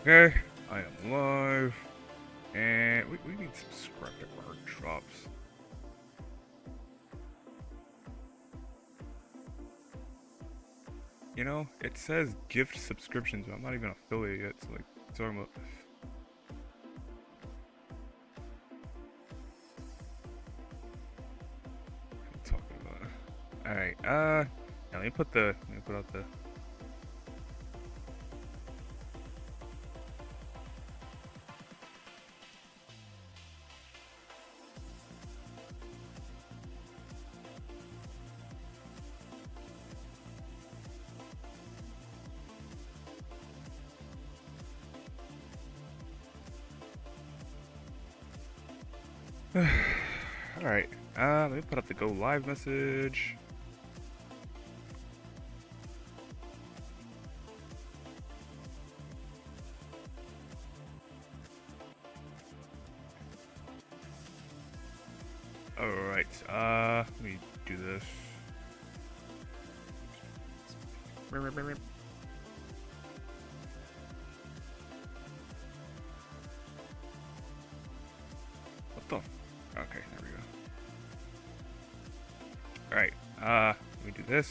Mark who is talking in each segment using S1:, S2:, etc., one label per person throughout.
S1: Okay, I am live, and we need some scrap to our drops. You know, it says gift subscriptions, but I'm not even an affiliate yet, so like, what are you talking about? What are you talking about? Alright, now let me put out the, alright, let me put out the go live message. Alright, let me do this. What the? Okay, there we go. Alright, let me do this.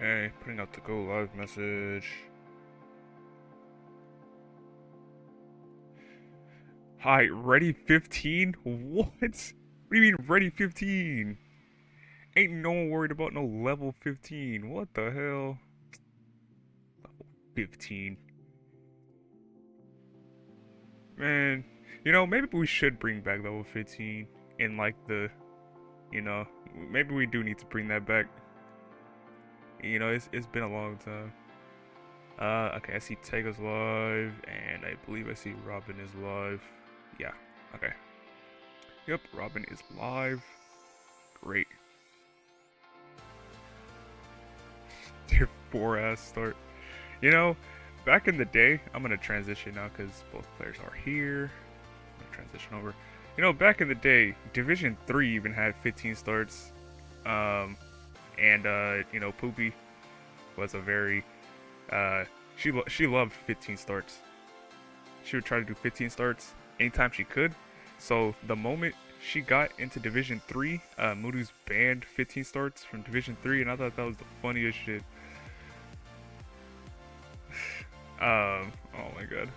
S1: Okay, putting out the go live message. Hi, ready 15? What? What do you mean ready 15? Ain't no one worried about no level 15. What the hell? Level 15. Man, you know, maybe we should bring back level 15 in like the, you know, maybe we do need to bring that back. You know, it's been a long time. Okay, I see Tega's live, and I believe I see Robin is live. Yeah, okay. Yep, Robin is live. Great. Tier 4 ass start. You know, back in the day, I'm gonna transition now because both players are here. I'm gonna transition over. You know, back in the day, Division 3 even had 15 starts. Um, and you know, Poopy was a very she loved 15 starts. She would try to do 15 starts anytime she could. So the moment she got into Division 3, Moody's banned 15 starts from Division 3, and I thought that was the funniest shit. Oh my god.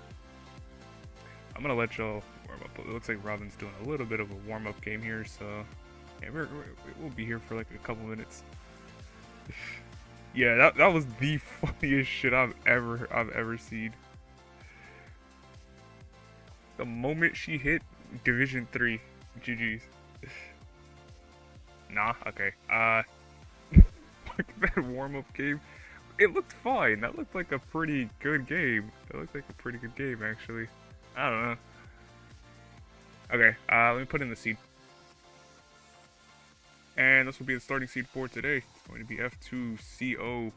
S1: I'm gonna let y'all warm up. It looks like Robin's doing a little bit of a warm up game here, so yeah, we'll be here for like a couple minutes. Yeah, that was the funniest shit I've ever seen. The moment she hit Division 3, GG's. Nah, okay. That warm up game. It looked fine. That looked like a pretty good game. That looked like a pretty good game, actually. I don't know. Okay, let me put in the seed. And this will be the starting seed for today. It's going to be F2CO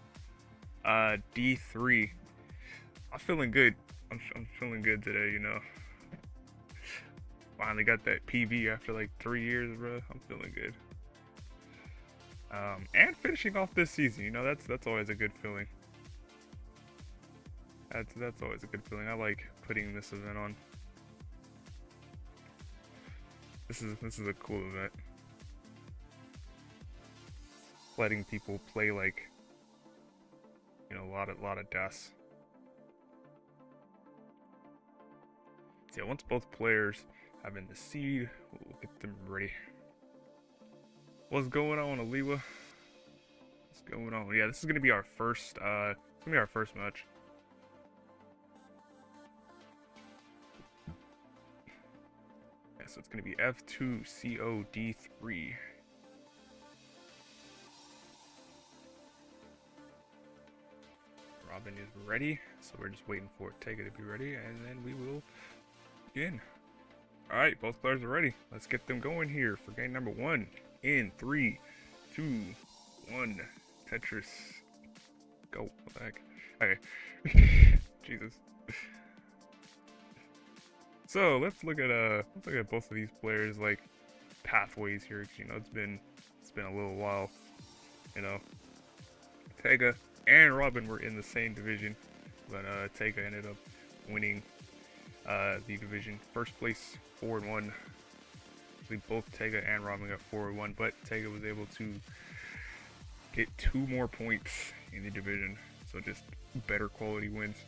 S1: D3. I'm feeling good. I'm feeling good today, you know. Finally got that PV after like 3 years, bro. I'm feeling good. And finishing off this season, you know, that's always a good feeling. That's always a good feeling. I like putting this event on. This is a cool event. Letting people play like, you know, a lot of deaths. So yeah, once both players have in the seed, we'll get them ready. What's going on, Aliwa? What's going on? Yeah, this is gonna be our first. It's gonna be our first match. Yeah, so it's going to be F2COD3. Robin is ready, so we're just waiting for Tega to be ready, and then we will begin. Alright, both players are ready. Let's get them going here for game number 1 in 3, 2, 1. Tetris. Go. What the heck? Okay. Jesus. So let's look at both of these players like pathways here, 'cause, you know, it's been a little while. You know, Tega and Robin were in the same division, but Tega ended up winning the division. First place, 4-1. We both Tega and Robin got 4-1, but Tega was able to get 2 more points in the division, so just better quality wins.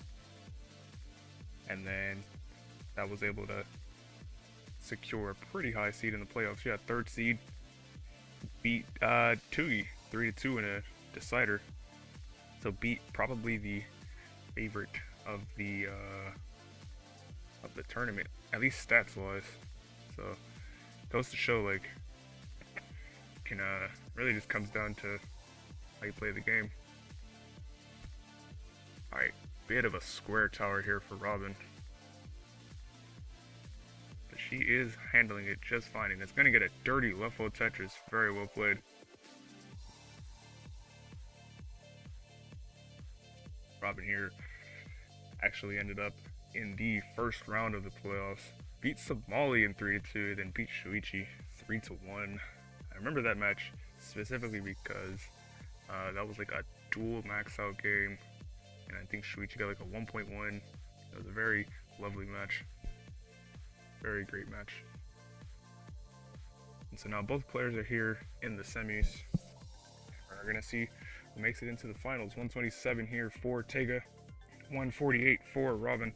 S1: And then that was able to secure a pretty high seed in the playoffs. Yeah, 3rd seed, beat Toogie 3-2 in a decider. So beat probably the favorite of the tournament, at least stats wise. So goes to show, like, can really just comes down to how you play the game. Alright, bit of a square tower here for Robin. But she is handling it just fine, and it's going to get a dirty level Tetris. Very well played. Robin here actually ended up in the first round of the playoffs. Beat Somali in 3-2, then beat Shuichi 3-1. I remember that match specifically because that was like a dual max out game, and I think Shuichi got like a 1.1. It was a very lovely match. Very great match. And so now both players are here in the semis. We're gonna see who makes it into the finals. 127 here for Tega, 148 for Robin.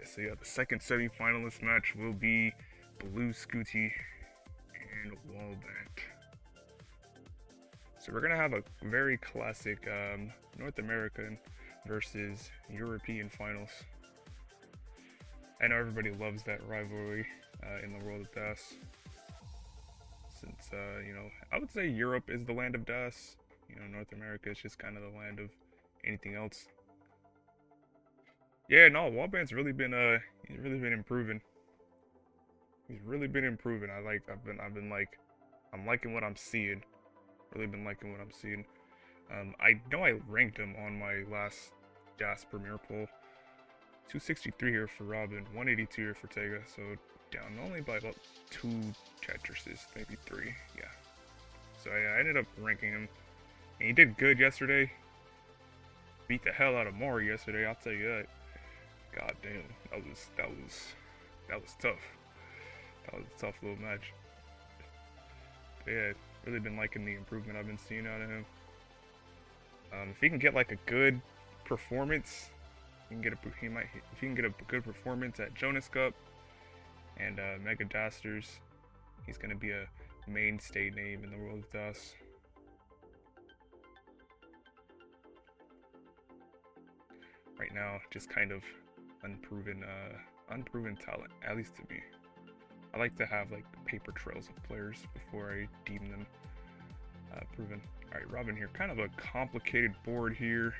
S1: So yeah, the second semi-finalist match will be Blue Scooty and Wallband. So we're gonna have a very classic North American versus European finals. I know everybody loves that rivalry in the world of DAS. Since you know, I would say Europe is the land of DAS. You know, North America is just kind of the land of anything else. Yeah, no, Wallband's really been he's really been improving. He's really been improving. I'm liking what I'm seeing. Really been liking what I'm seeing. I know I ranked him on my last DAS Premier poll. 263 here for Robin, 182 here for Tega, so down only by about 2 Tetrises, maybe 3, yeah. So yeah, I ended up ranking him, and he did good yesterday. Beat the hell out of Mori yesterday, I'll tell you that. God damn, that was tough. That was a tough little match. But yeah, really been liking the improvement I've been seeing out of him. If he can get like a good performance, if he can get a good performance at Jonas Cup and Mega Dasters, he's gonna be a mainstay name in the world of DAS. Right now, just kind of unproven talent, at least to me. I like to have like paper trails of players before I deem them proven. Alright, Robin here, kind of a complicated board here.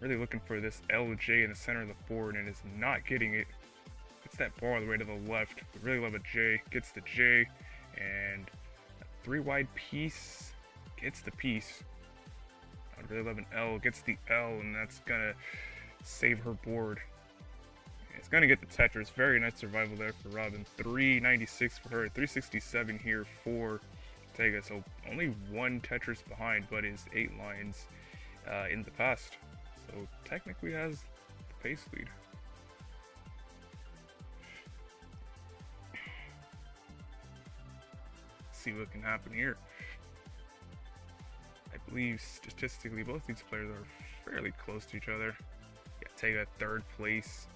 S1: Really looking for this LJ in the center of the board, and is not getting it. Gets that bar all the way to the left. We really love a J. Gets the J, and a 3 wide piece. Gets the piece. I'd really love an L. Gets the L, and that's gonna save her board. It's gonna get the Tetris. Very nice survival there for Robin. 396 for her. 367 here for Tega. So only 1 Tetris behind, but is 8 lines in the past. So technically has the pace lead. Let's see what can happen here. I believe statistically both these players are fairly close to each other. Yeah, Tega third place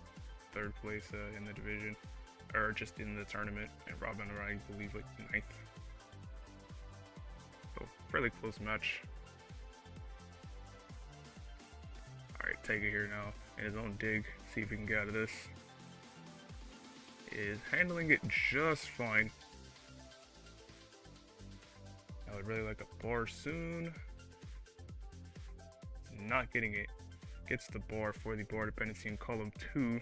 S1: in the division, or just in the tournament, and Robin, I believe, like 9th. So fairly close match. Alright, Tega here now in his own dig. see if we can get out of this. Is handling it just fine. I would really like a bar soon. Not getting it. Gets the bar for the bar dependency in column 2.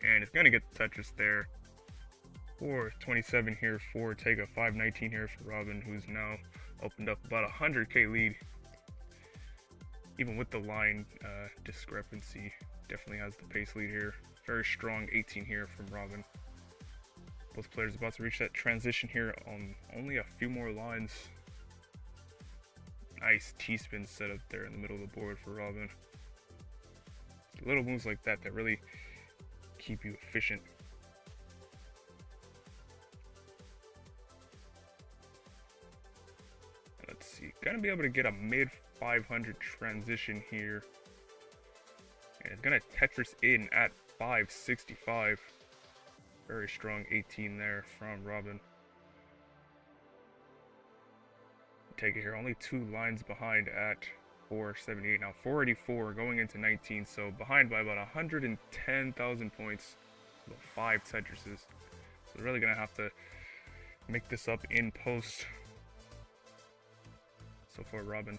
S1: And it's going to get the Tetris there. 427 here for Ortega, 519 here for Robin, who's now opened up about 100k lead. Even with the line discrepancy, definitely has the pace lead here. Very strong 18 here from Robin. Both players about to reach that transition here on only a few more lines. Nice T-spin setup there in the middle of the board for Robin. Little moves like that that really keep you efficient. Let's see, gonna be able to get a mid 500 transition here. And it's gonna Tetris in at 565. Very strong 18 there from Robin. Take it here, only 2 lines behind at 478. Now 484 going into 19, so behind by about 110,000 points. About 5 Tetrises. So they're really gonna have to make this up in post. So far, Robin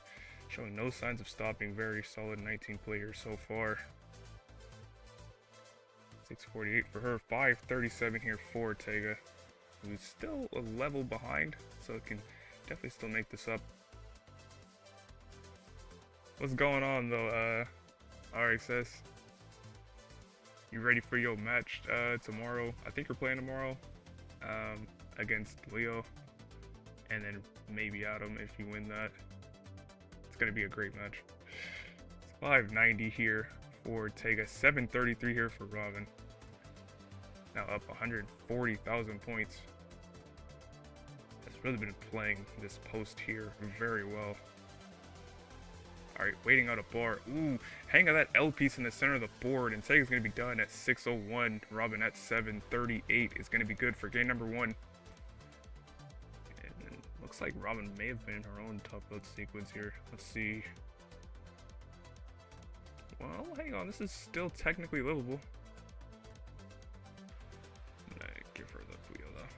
S1: showing no signs of stopping. Very solid 19 players so far. 648 for her, 537 here for Ortega, who's still a level behind, so it can definitely still make this up. What's going on though, RXS? You ready for your match tomorrow? I think you're playing tomorrow against Leo, and then maybe Adam if you win that. It's gonna be a great match. It's 590 here for Ortega, 733 here for Robin. Now up 140,000 points. Has really been playing this post here very well. Alright, waiting out a bar. Ooh, hang on that L piece in the center of the board. And Ortega's going to be done at 601. Robin at 738 is going to be good for game number 1. And then looks like Robin may have been in her own top load sequence here. Let's see. Well, hang on. This is still technically livable. Give her the wheel though.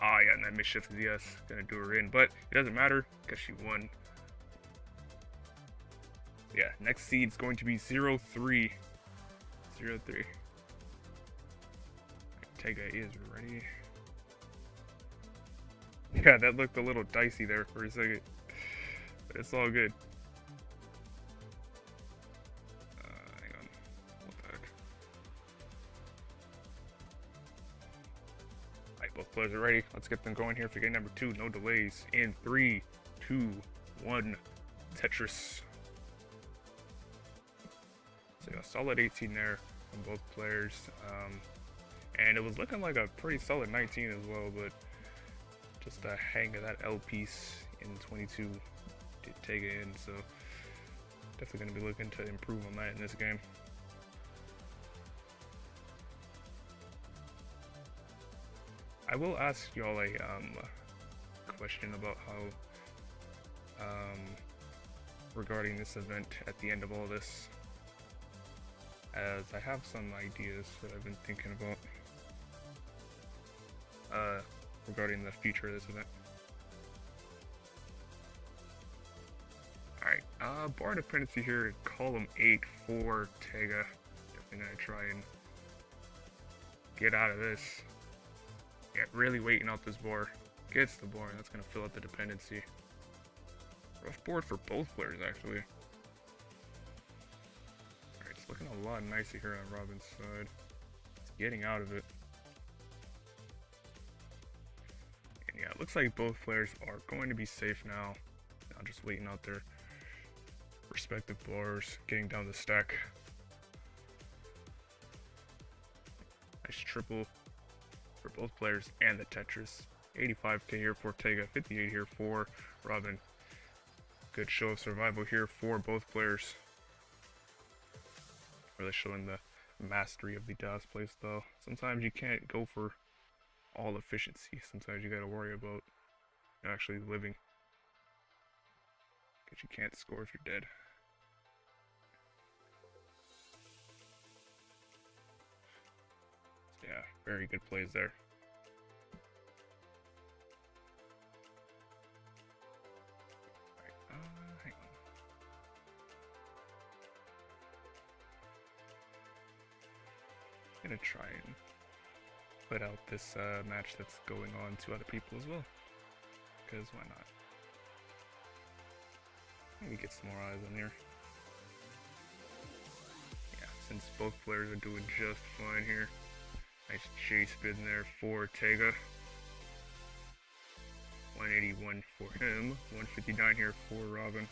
S1: Ah, yeah, and that misshifted yes. Gonna do her in, but it doesn't matter because she won. Yeah, next seed's going to be 0-3. 0-3. Ortega is ready. Yeah, that looked a little dicey there for a second, but it's all good. Hang on. What the heck? Alright, both players are ready. Let's get them going here for game number 2. No delays. In 3, 2, 1. Tetris. So yeah, solid 18 there from both players. And it was looking like a pretty solid 19 as well, but just a hang of that L piece in 22 did take it in, so definitely going to be looking to improve on that in this game. I will ask y'all a question about how regarding this event at the end of all this, as I have some ideas that I've been thinking about regarding the future of this event. Alright, bar dependency here in column 8 for Ortega. Definitely gonna try and get out of this. Yeah, really waiting out this bar. Gets the bar, and that's gonna fill out the dependency. Rough board for both players, actually. Alright, it's looking a lot nicer here on Robin's side. It's getting out of it. And yeah, it looks like both players are going to be safe now. Now just waiting out their respective bars, getting down the stack. Nice triple for both players and the Tetris. 85k here for Ortega, 58 here for Robin. Good show of survival here for both players. Really showing the mastery of the DAS playstyle. Sometimes you can't go for all efficiency. Sometimes you gotta worry about actually living, because you can't score if you're dead. Yeah, very good plays there. Hang on. I'm gonna try and put out this match that's going on to other people as well, because why not? Maybe get some more eyes on here. Yeah, since both players are doing just fine here. Nice chase spin there for Ortega. 181 for him, 159 here for Robin.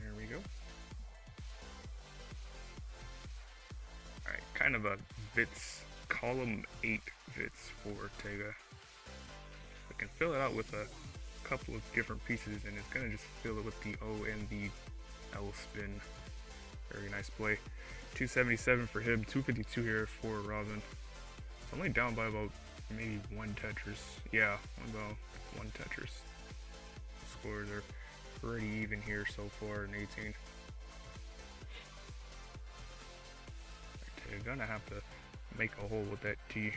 S1: There we go. Alright, kind of a Vits, column 8 Vits for Ortega. I can fill it out with a couple of different pieces, and it's gonna just fill it with the O and the L spin. Very nice play. 277 for him, 252 here for Robin. Only down by about maybe one Tetris. Yeah, about one Tetris. Scores are pretty even here so far in 18. You're gonna have to make a hole with that T.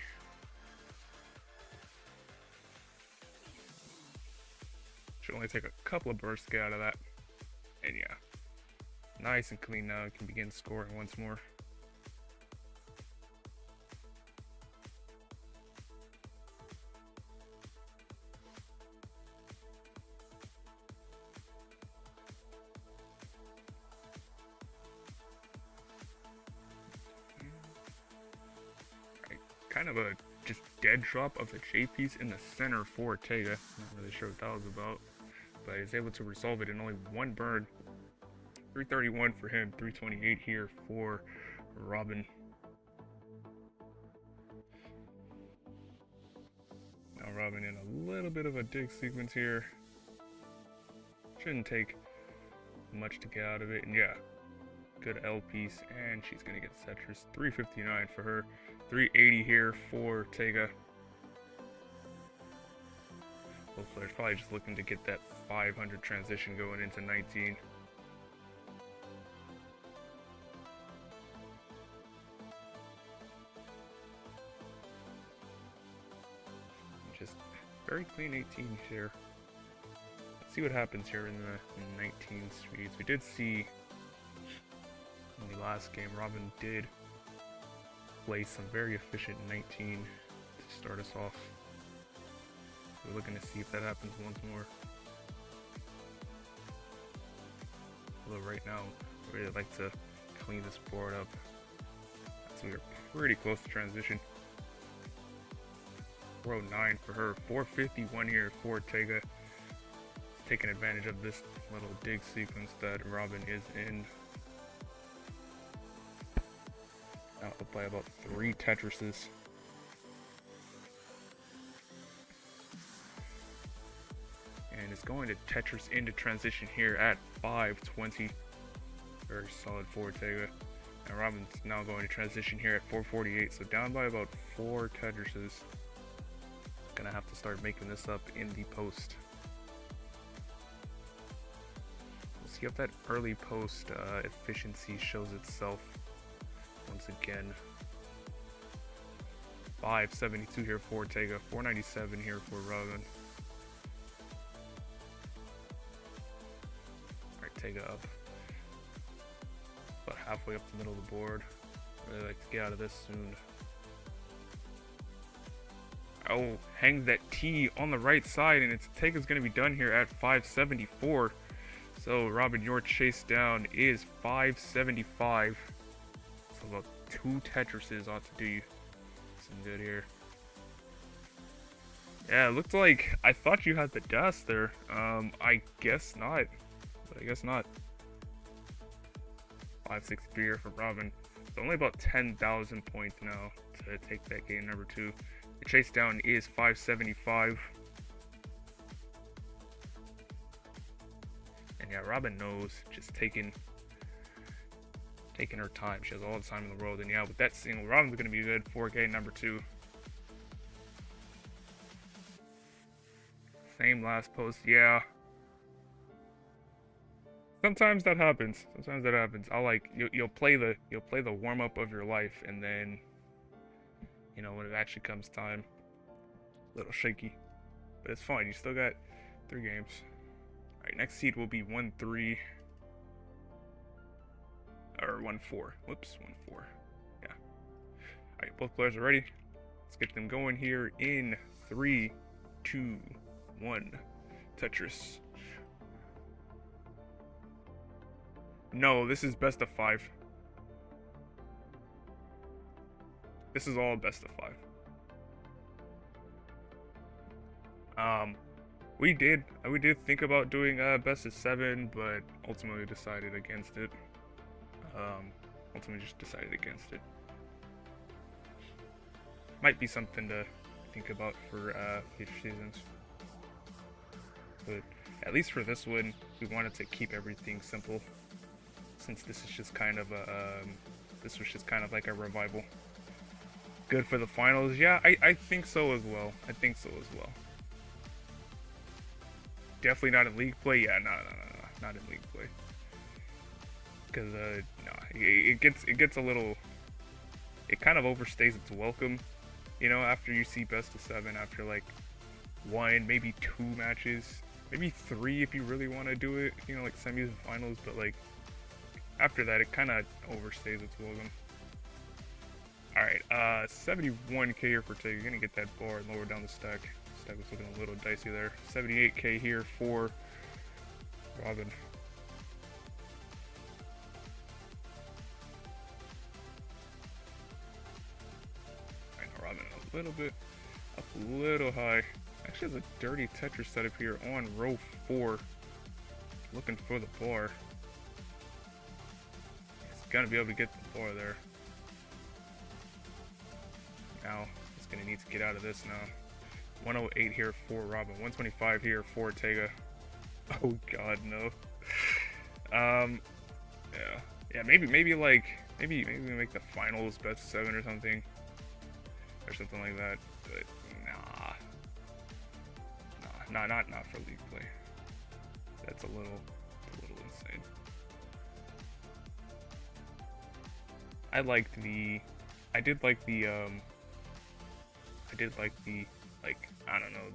S1: Should only take a couple of bursts to get out of that. And yeah, nice and clean now. You can begin scoring once more. Kind of a just dead drop of the J piece in the center for Ortega. Not really sure what that was about, but he's able to resolve it in only one burn. 331 for him, 328 here for Robin. Now Robin in a little bit of a dig sequence here. Shouldn't take much to get out of it, and yeah, good L piece, and she's gonna get Tetris. 359 for her, 380 here for Ortega. Both players probably just looking to get that 500 transition going into 19. Just very clean 18 here. Let's see what happens here in the 19 speeds. We did see in the last game, Robin did play some very efficient 19 to start us off. We're looking to see if that happens once more. Although right now, I really like to clean this board up. So we are pretty close to transition. 409 for her, 451 here for Ortega. Taking advantage of this little dig sequence that Robin is in. Out by about 3 Tetrises. And it's going to Tetris into transition here at 520. Very solid for Ortega. And Robin's now going to transition here at 448. So down by about 4 Tetrises. Gonna have to start making this up in the post. We'll see if that early post efficiency shows itself once again. 572 here for Ortega, 497 here for Robin. Alright, Ortega up. About halfway up the middle of the board. Really like to get out of this soon. Oh, hangs that T on the right side, and Ortega's going to be done here at 574. So Robin, your chase down is 575. So about 2 Tetrises ought to do you some good here. Yeah, it looked like I thought you had the dust there. I guess not, but I guess not. 563 here for Robin. It's only about 10,000 points now to take that game number 2. The chase down is 575. And Yeah, Robin knows, just taking her time. She has all the time in the world, and yeah, with that single, Robin's gonna be good for game number 2. Same last post, yeah. Sometimes that happens. I'll like you'll play the warm up of your life, and then when it actually comes time, a little shaky, but it's fine. You still got 3 games. All right, next seed will be 1-3 or 1-4. Whoops, 1-4. Yeah. All right, both players are ready. Let's get them going here in 3, 2, 1. Tetris. No, this is best of 5. This is all best of 5. We did think about doing best of 7, but ultimately decided against it. Ultimately just decided against it. Might be something to think about for future seasons. But at least for this one, we wanted to keep everything simple, since this is just kind of a this was just kind of like a revival. Good for the finals, yeah, I think so as well. Definitely not in league play, yeah, no, not in league play. Because no, it gets a little, it kind of overstays its welcome, after you see best of 7, after like 1, maybe 2 matches, maybe 3 if you really want to do it, like semis and finals, but like after that it kind of overstays its welcome. Alright, 71k here for Tay. You're gonna get that bar and lower down the stack. Stack was looking a little dicey there. 78k here for Robin. I know Robin a little bit up a little high. Actually has a dirty Tetris setup here on row 4. Looking for the bar. He's gonna be able to get the bar there. Now, he's going to need to get out of this now. 108 here for Robin. 125 here for Tega. Oh god, no. Yeah, maybe we make the finals best of 7 or something. Or something like that. But not for league play. That's a little insane. I did like the I don't know,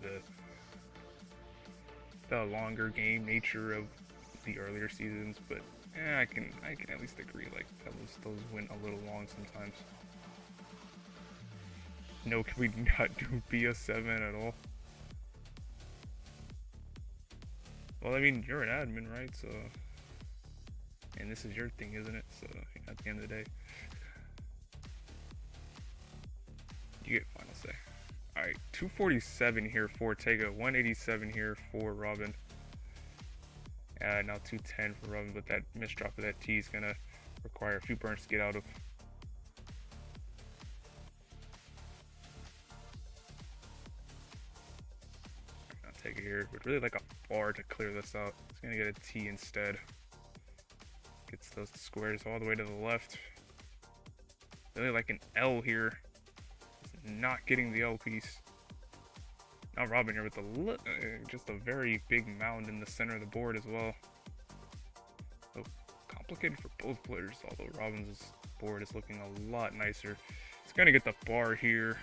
S1: the longer game nature of the earlier seasons, but I can at least agree, like those went a little long sometimes. No, can we not do BS7 at all? Well, I mean, you're an admin, right? So, and this is your thing, isn't it? So, at the end of the day, you get final say. Alright, 247 here for Tega, 187 here for Robin. Now 210 for Robin, but that misdrop of that T is gonna require a few burns to get out of. I'll take it here. Would really like a bar to clear this out. It's gonna get a T instead. Gets those squares all the way to the left. Really like an L here. Not getting the L piece. Now Robin here with just a very big mound in the center of the board as well. So complicated for both players, although Robin's board is looking a lot nicer. He's gonna get the bar here.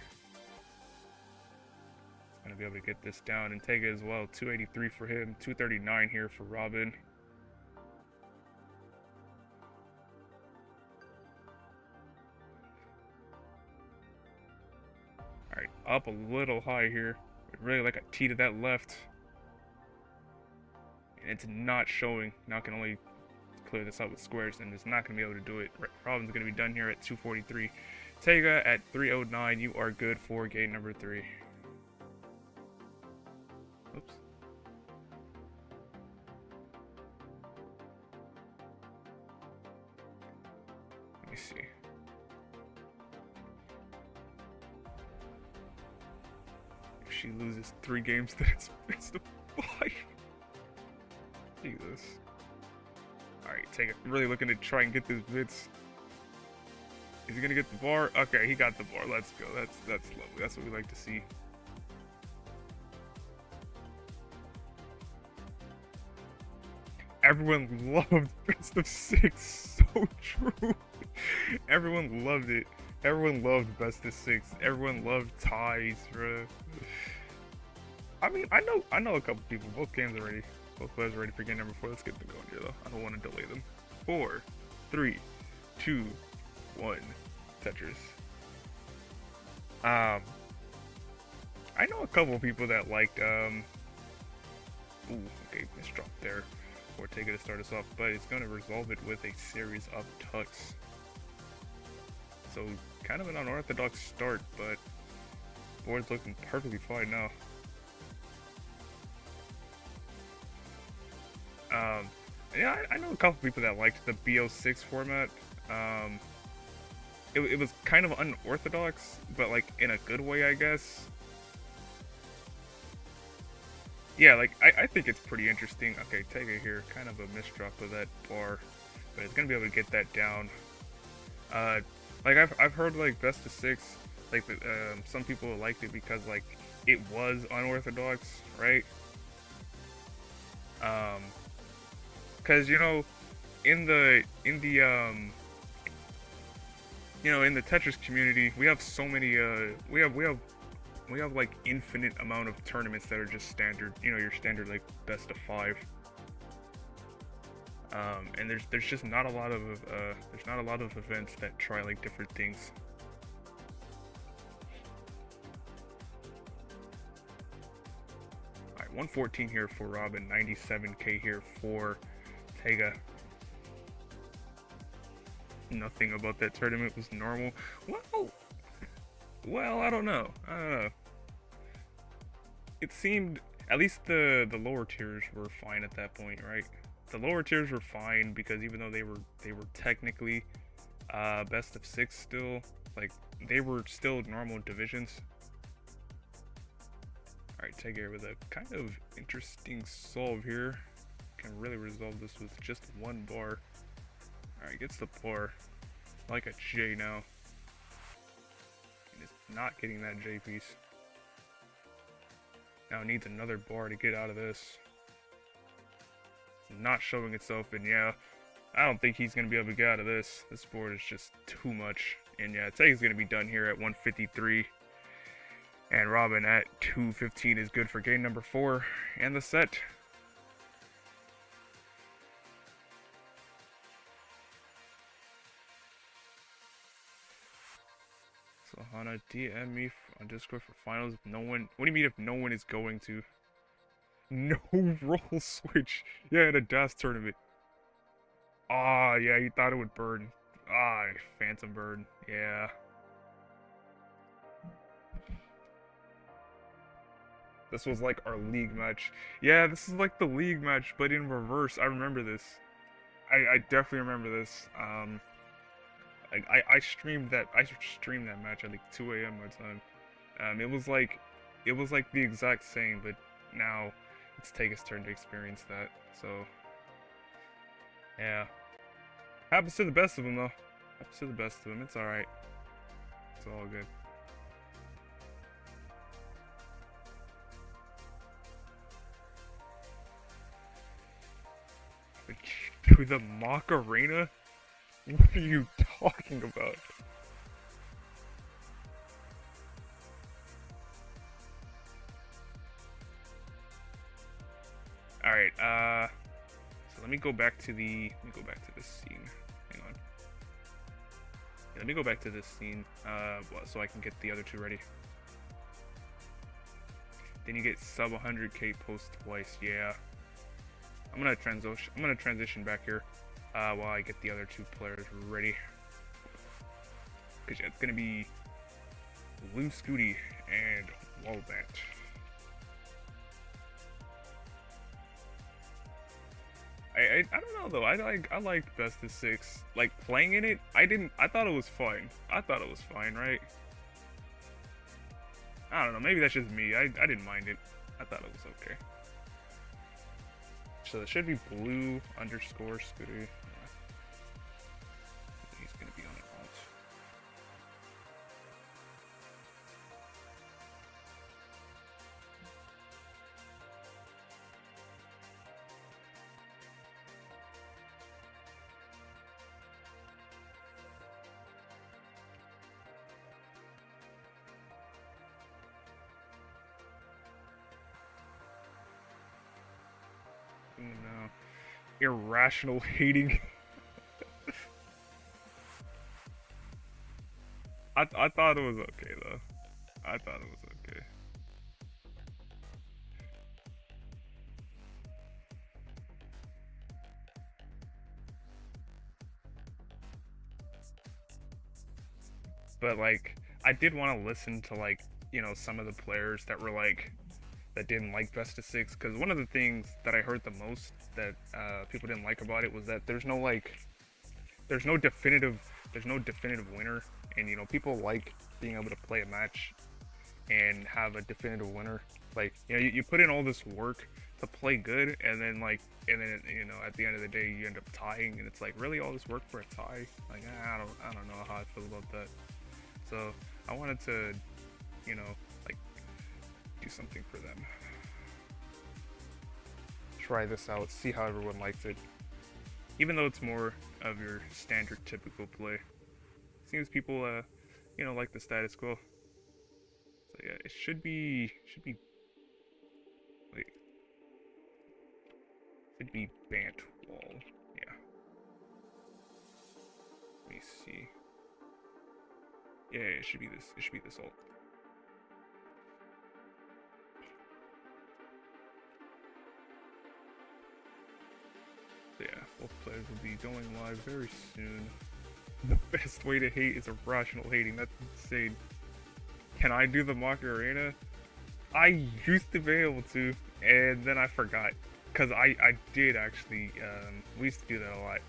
S1: He's gonna be able to get this down and take it as well. 283 for him, 239 here for Robin. Alright, up a little high here. Really like a T to that left. And it's not showing. Now can only clear this out with squares, and it's not going to be able to do it. Robin's going to be done here at 243. Tega at 309. You are good for game number 3. Oops. Let me see. She loses 3 games, then it's the 5. Jesus. Take it. Really looking to try and get this bits. Is he gonna get the bar? Okay, he got the bar. Let's go. That's lovely. That's what we like to see. Everyone loved Best of Six. So true. Everyone loved it. Everyone loved Best of Six. Everyone loved ties, bro. I mean, I know a couple people. Both games are ready. Both players are ready for game number 4. Let's get them going here, though. I don't want to delay them. 4, 3, 2, 1. Tetris. I know a couple people that liked ooh, okay, misdrop there. Or take it to start us off, but it's gonna resolve it with a series of tucks. So kind of an unorthodox start, but board's looking perfectly fine now. Yeah, I know a couple people that liked the BO6 format. It was kind of unorthodox, but like in a good way, I guess. Yeah, like I think it's pretty interesting. Okay, take it here. Kind of a misdrop of that bar, but it's gonna be able to get that down. Like I've heard like Best of Six, like some people liked it because like it was unorthodox, right? Because you know, in the you know, in the Tetris community, we have so many we have like infinite amount of tournaments that are just standard, you know, your standard like best of 5. And there's just not a lot of events that try like different things. All right, 114 here for Robin, 97k here for Tega. Nothing about that tournament was normal. Well, I don't know. It seemed, at least the lower tiers were fine at that point, right? The lower tiers were fine because even though they were technically best of 6 still, like they were still normal divisions. All right, Tega with a kind of interesting solve here. Can really resolve this with just 1 bar. Alright, gets the bar. Like a J now. And is not getting that J piece. Now needs another bar to get out of this. It's not showing itself, and yeah, I don't think he's going to be able to get out of this. This board is just too much. And yeah, Tega's going to be done here at 153. And Robin at 215 is good for game number 4 and the set. So Hana, DM me on Discord for finals. If no one, what do you mean if no one is going to? No roll switch. Yeah, in a DAS tournament. Ah, yeah, he thought it would burn. Ah, Phantom Burn. Yeah. This was like our league match. Yeah, this is like the league match, but in reverse. I remember this. I definitely remember this. I streamed that match at like 2 a.m. my time. It was like the exact same, but now it's Tega's turn to experience that. So yeah, happens to the best of them though. Happens to the best of them. It's all right. It's all good. With the Macarena? What are you talking about? Alright, so let me go back to this scene. Hang on. Yeah, let me go back to this scene, so I can get the other 2 ready. Then you get sub 100k post twice, yeah. I'm gonna transition back here while I get the other 2 players ready. Cause yeah, it's gonna be Lou Scooty and Wallbat. I don't know though. I liked Best of 6. Like playing in it, I thought it was fine. I thought it was fine, right? I don't know. Maybe that's just me. I didn't mind it. I thought it was okay. So it should be blue underscore Scooter. No. Irrational hating. I thought it was okay though. I thought it was okay. But like I did want to listen to like, some of the players that were like that didn't like best of six, because one of the things that I heard the most that people didn't like about it was that there's no definitive winner, and people like being able to play a match and have a definitive winner. Like, you put in all this work to play good, and then at the end of the day you end up tying, and it's like, really, all this work for a tie? Like, I don't know how I feel about that. So I wanted to, like, do something for them. Try this out, see how everyone likes it. Even though it's more of your standard typical play. Seems people like the status quo. So yeah, it should be wait. Should be Bant Wall. Yeah. Let me see. Yeah, it should be this. It should be this alt. So yeah, both players will be going live very soon. The best way to hate is irrational hating. That's insane. Can I do the mock arena? I used to be able to, and then I forgot. Because I did actually, we used to do that a lot.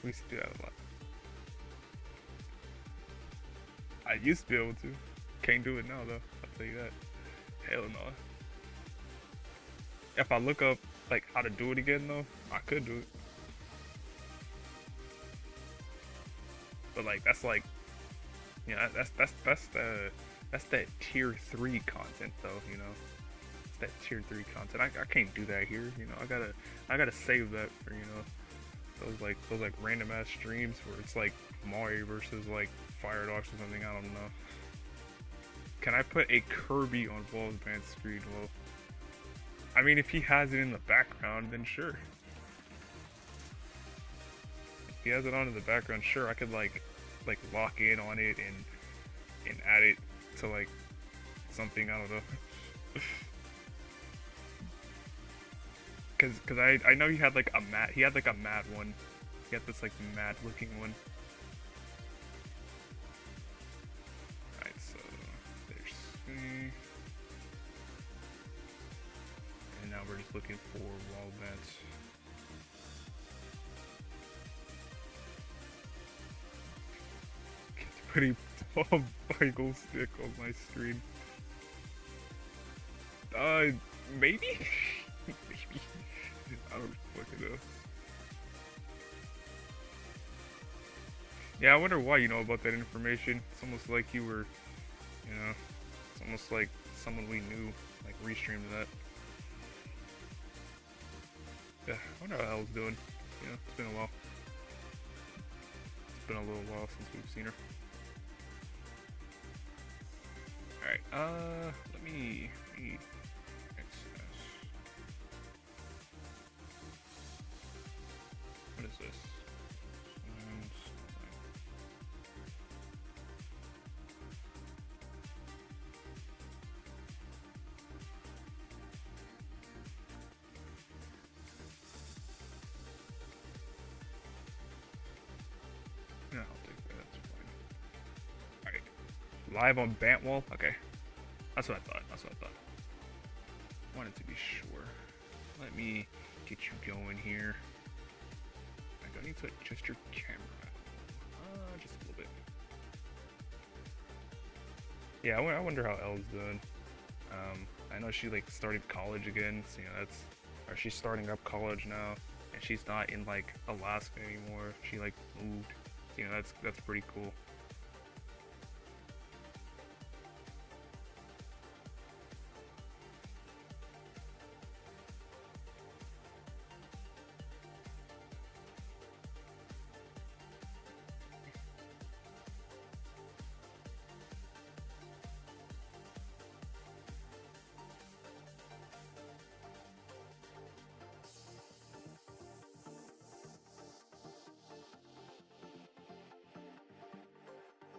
S1: We used to do that a lot. I used to be able to. Can't do it now though, I'll tell you that. Hell no. If I look up like how to do it again though, I could do it. But like that's like, that's that tier 3 content though, It's that tier 3 content. I can't do that here, I gotta save that for, those like random ass streams where it's like Mario versus like Firedox or something, I don't know. Can I put a Kirby on Ball's Band screen? Well, I mean, if he has it in the background, then sure. If he has it on in the background, sure, I could like lock in on it and add it to like something, I don't know. Cause I know he had like a matte one. He had this like matte looking one. Alright, so there's 3. And now we're just looking for wall bats. Putting Tom Michael stick on my screen. Maybe? Maybe. I don't fucking know. Yeah, I wonder why you know about that information. It's almost like you were, it's almost like someone we knew, like, restreamed that. Yeah, I wonder how Elle's doing. It's been a while. It's been a little while since we've seen her. Alright, let me access. What is this? Yeah, I'll take that, that's fine. Alright. Live on Bantwall? Okay. That's what I thought. Wanted to be sure. Let me get you going here. I don't need to adjust your camera. Just a little bit. Yeah, I wonder how Elle's doing. I know she like started college again, so or she's starting up college now, and she's not in like Alaska anymore. She like moved. That's pretty cool.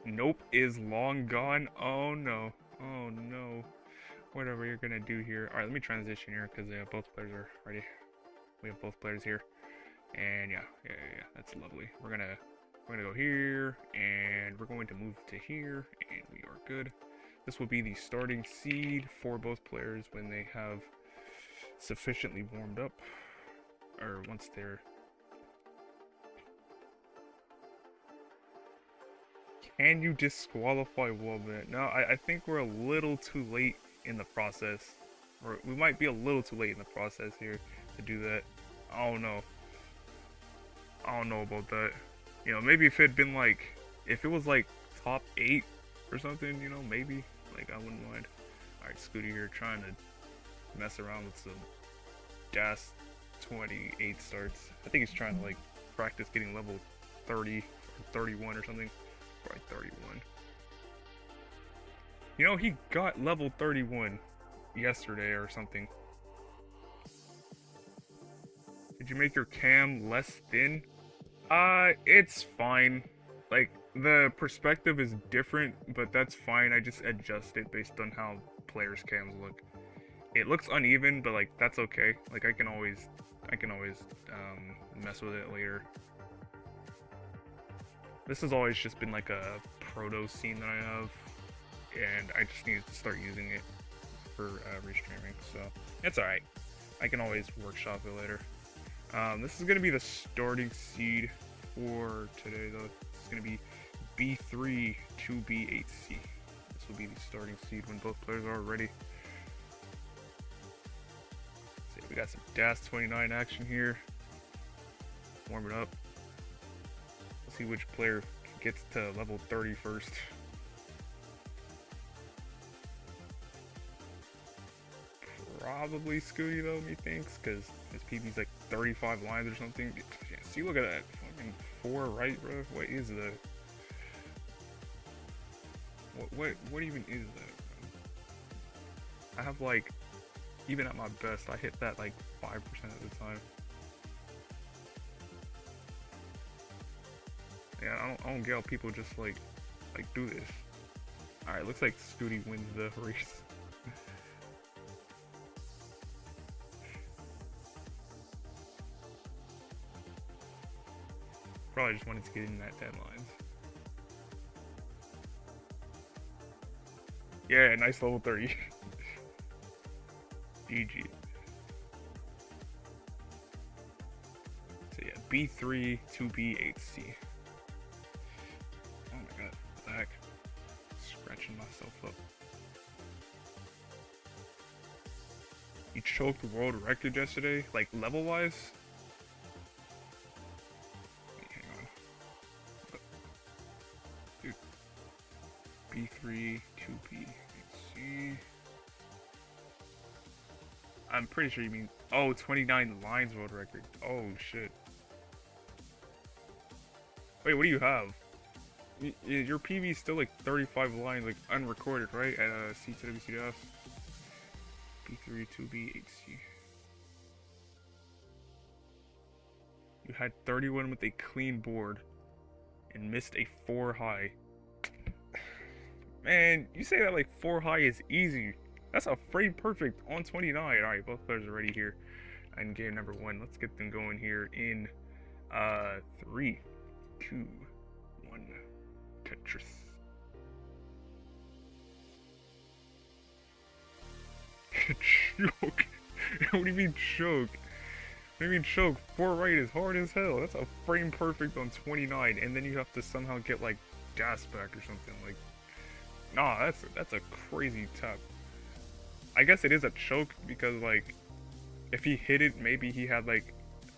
S1: Nope is long gone. Oh no. Oh no. Whatever you're gonna do here. Alright, let me transition here because both players are ready. We have both players here. And yeah, that's lovely. We're gonna go here, and we're going to move to here, and we are good. This will be the starting seed for both players when they have sufficiently warmed up, or once they're... Can you disqualify Wombat? No, I think we're a little too late in the process. Or we might be a little too late in the process here to do that. I don't know. I don't know about that. You know, maybe if it had been like, if it was like top 8 or something, you know, maybe. Like, I wouldn't mind. Alright, Scooty here trying to mess around with some DAS 28 starts. I think he's trying to like practice getting level 30 or 31 or something. Probably 31. You know, he got level 31 yesterday or something. Did you make your cam less thin? It's fine. Like, the perspective is different, but that's fine. I just adjust it based on how players' cams look. It looks uneven, but like that's okay. Like I can always mess with it later. This has always just been like a proto scene that I have, and I just needed to start using it for restreaming, so it's alright. I can always workshop it later. This is going to be the starting seed for today, though. It's going to be B3 to B8C. This will be the starting seed when both players are ready. So we got some DAS 29 action here. Warm it up. Let's see which player gets to level 30 first. Probably Scooty though, methinks, because his PB's like 35 lines or something. See, look at that. Fucking 4 right, bro. What is that? What even is that, bro? I have like, even at my best, I hit that like 5% of the time. Yeah, I don't get how people just like do this. Alright, looks like Scooty wins the race. Probably just wanted to get in that deadline. Yeah, nice level 30. GG. So yeah, B3 to B8C. Oh my god, what the heck? Scratching myself up. He choked the world record yesterday, like level wise. B3 to B8C. I'm pretty sure you mean, oh, 29 lines world record. Oh shit. Wait, what do you have? Your PV is still like 35 lines, like unrecorded, right? At C to WCDF. B3 to B8C. You had 31 with a clean board and missed a 4 high. Man, you say that like 4 high is easy. That's a frame perfect on 29. Alright, both players are ready here. And game number 1. Let's get them going here in 3, 2, 1. Tetris. Choke. What do you mean choke? What do you mean choke? 4 right is hard as hell. That's a frame perfect on 29, and then you have to somehow get like gas back or something. Like, nah, that's a crazy tap. I guess it is a choke because like, if he hit it, maybe he had like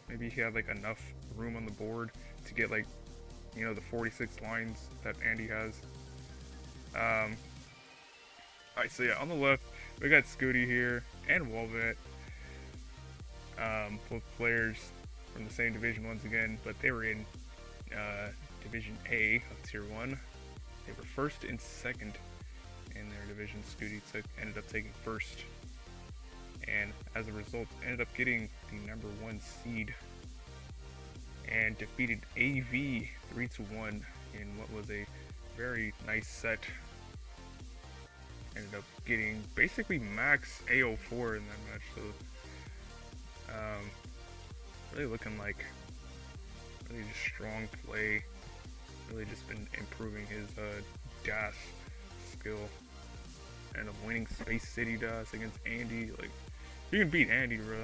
S1: enough room on the board to get like, you know, the 46 lines that Andy has. Alright, so yeah, on the left, we got Scooty here and Wombat. Both players from the same division once again, but they were in Division A of Tier 1. They were first and second in their division. Scooty ended up taking first, and as a result, ended up getting the #1 seed and defeated AV 3-1 in what was a very nice set. Ended up getting basically max AO4 in that match, so really looking like really just strong play. Really just been improving his dash skill. And a winning Space City dash against Andy. Like, if you can beat Andy, bro,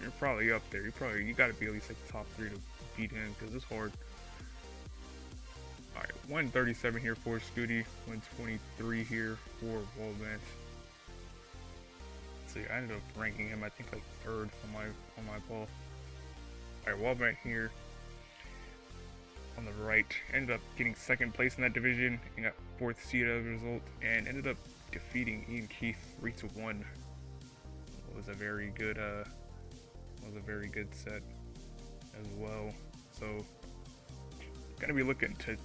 S1: you're probably up there. You gotta be at least like top 3 to beat him, because it's hard. Alright, 137 here for Scooty, 123 here for Wallbant. See, I ended up ranking him, I think, like 3rd on my poll. Alright, Wallbant here on the right. Ended up getting 2nd place in that division and got 4th seed as a result, and ended up defeating Ian Keith 3-1. It was a very good set as well. So gonna be looking to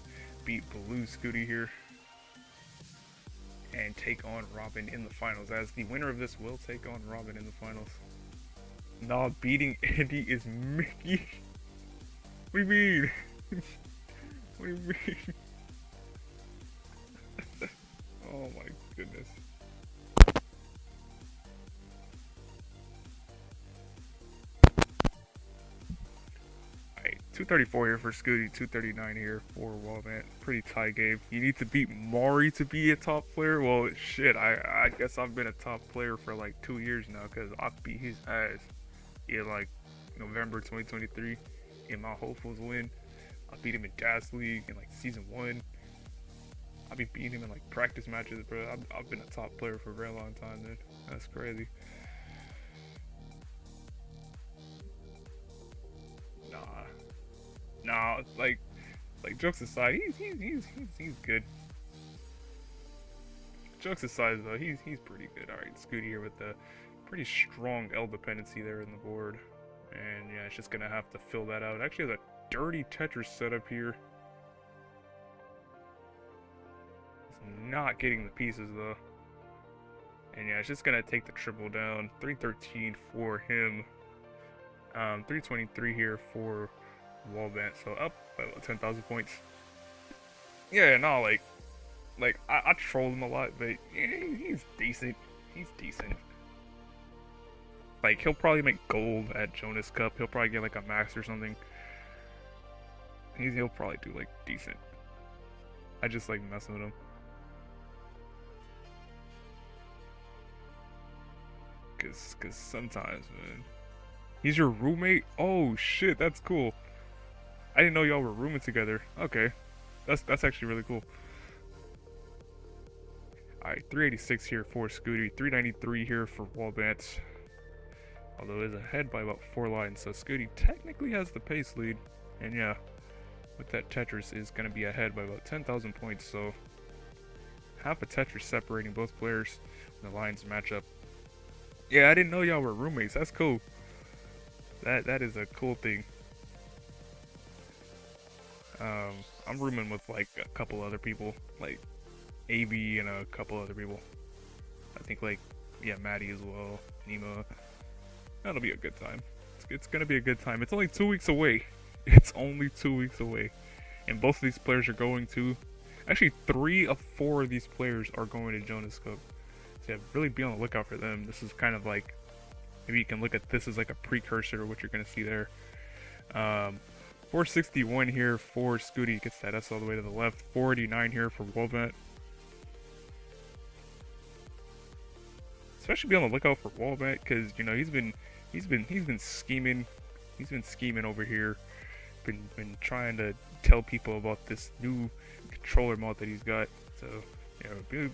S1: beat Blue Scooty here and take on Robin in the finals, as the winner of this will take on Robin in the finals. Nah, beating Andy is Mickey. What do you mean? What do you mean? Oh my goodness. Alright, 234 here for Scooty, 239 here for Wallbant. Pretty tight game. You need to beat Mari to be a top player? Well, shit, I guess I've been a top player for like 2 years now, because I beat his ass in like November 2023 in my Hopefuls win. I beat him in Dash League in like season 1. I've been beating him in like practice matches, bro. I've been a top player for a very long time, dude. That's crazy. Nah, like jokes aside, he's good. Jokes aside though, he's pretty good. Alright, Scooty here with the pretty strong L dependency there in the board. And yeah, it's just gonna have to fill that out. Actually, has a dirty Tetris setup here. It's not getting the pieces though. And yeah, it's just gonna take the triple down. 313 for him. 323 here for Wallbant. So up by about 10,000 points. Yeah, no, like I troll him a lot, but yeah, he's decent. He's decent. Like, he'll probably make gold at Jonas Cup. He'll probably get like a max or something. He'll probably do like decent. I just like messing with him. Cause sometimes, man. He's your roommate? Oh shit, that's cool. I didn't know y'all were rooming together. Okay. That's actually really cool. Alright, 386 here for Scooty, 393 here for Wallbant. Although is ahead by about 4 lines, so Scooty technically has the pace lead. And yeah, with that Tetris is going to be ahead by about 10,000 points, so half a Tetris separating both players when the lines match up. Yeah, I didn't know y'all were roommates. That's cool. That is a cool thing. I'm rooming with like a couple other people, like AB and a couple other people. I think like, yeah, Maddie as well, Nima. That'll be a good time. It's gonna be a good time. It's only 2 weeks away. It's only 2 weeks away. And both of these players are going to... Actually, 3 of 4 of these players are going to Jonas Cup. So yeah, really be on the lookout for them. This is kind of like... Maybe you can look at this as like a precursor to what you're going to see there. 461 here for Scooty. Gets that S all the way to the left. 489 here for Wallbant. Especially be on the lookout for Wallbant, because, you know, he's been scheming. He's been scheming over here. Been trying to tell people about this new controller mod that he's got. So yeah,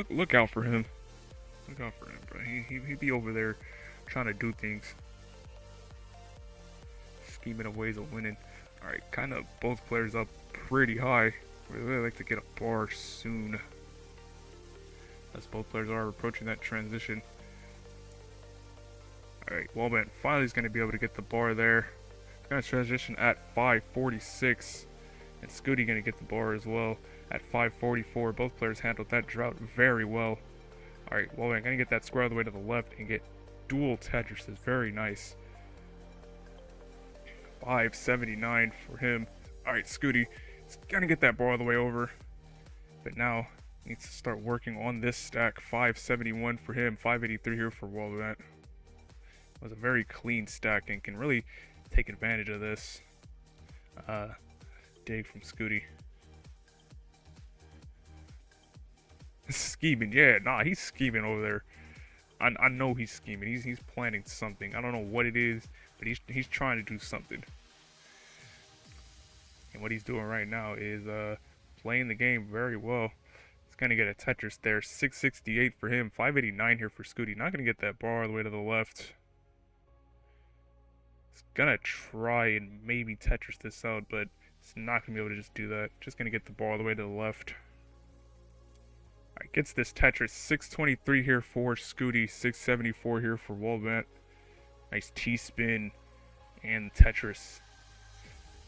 S1: look out for him. Look out for him, bro. He'd be over there trying to do things, scheming of ways of winning. All right, kind of both players up pretty high. We'd really like to get a bar soon, as both players are approaching that transition. Alright, Wallbant finally is going to be able to get the bar there. It's going to transition at 546. And Scooty going to get the bar as well at 544. Both players handled that drought very well. Alright, Wallbant going to get that square all the way to the left and get dual Tetrises. Very nice. 579 for him. Alright, Scooty. He's gonna get that bar all the way over. But now, needs to start working on this stack. 571 for him, 583 here for Wombat. Was a very clean stack and can really take advantage of this dig from Scooty. Scheming, yeah, nah, he's scheming over there. I know he's scheming. He's planning something. I don't know what it is, but he's trying to do something. And what he's doing right now is playing the game very well. He's gonna get a Tetris there. 668 for him, 589 here for Scooty. Not gonna get that bar all the way to the left. He's gonna try and maybe Tetris this out, but it's not gonna be able to just do that. Just gonna get the bar all the way to the left. Alright, gets this Tetris. 623 here for Scooty. 674 here for Wombat. Nice T-spin and Tetris.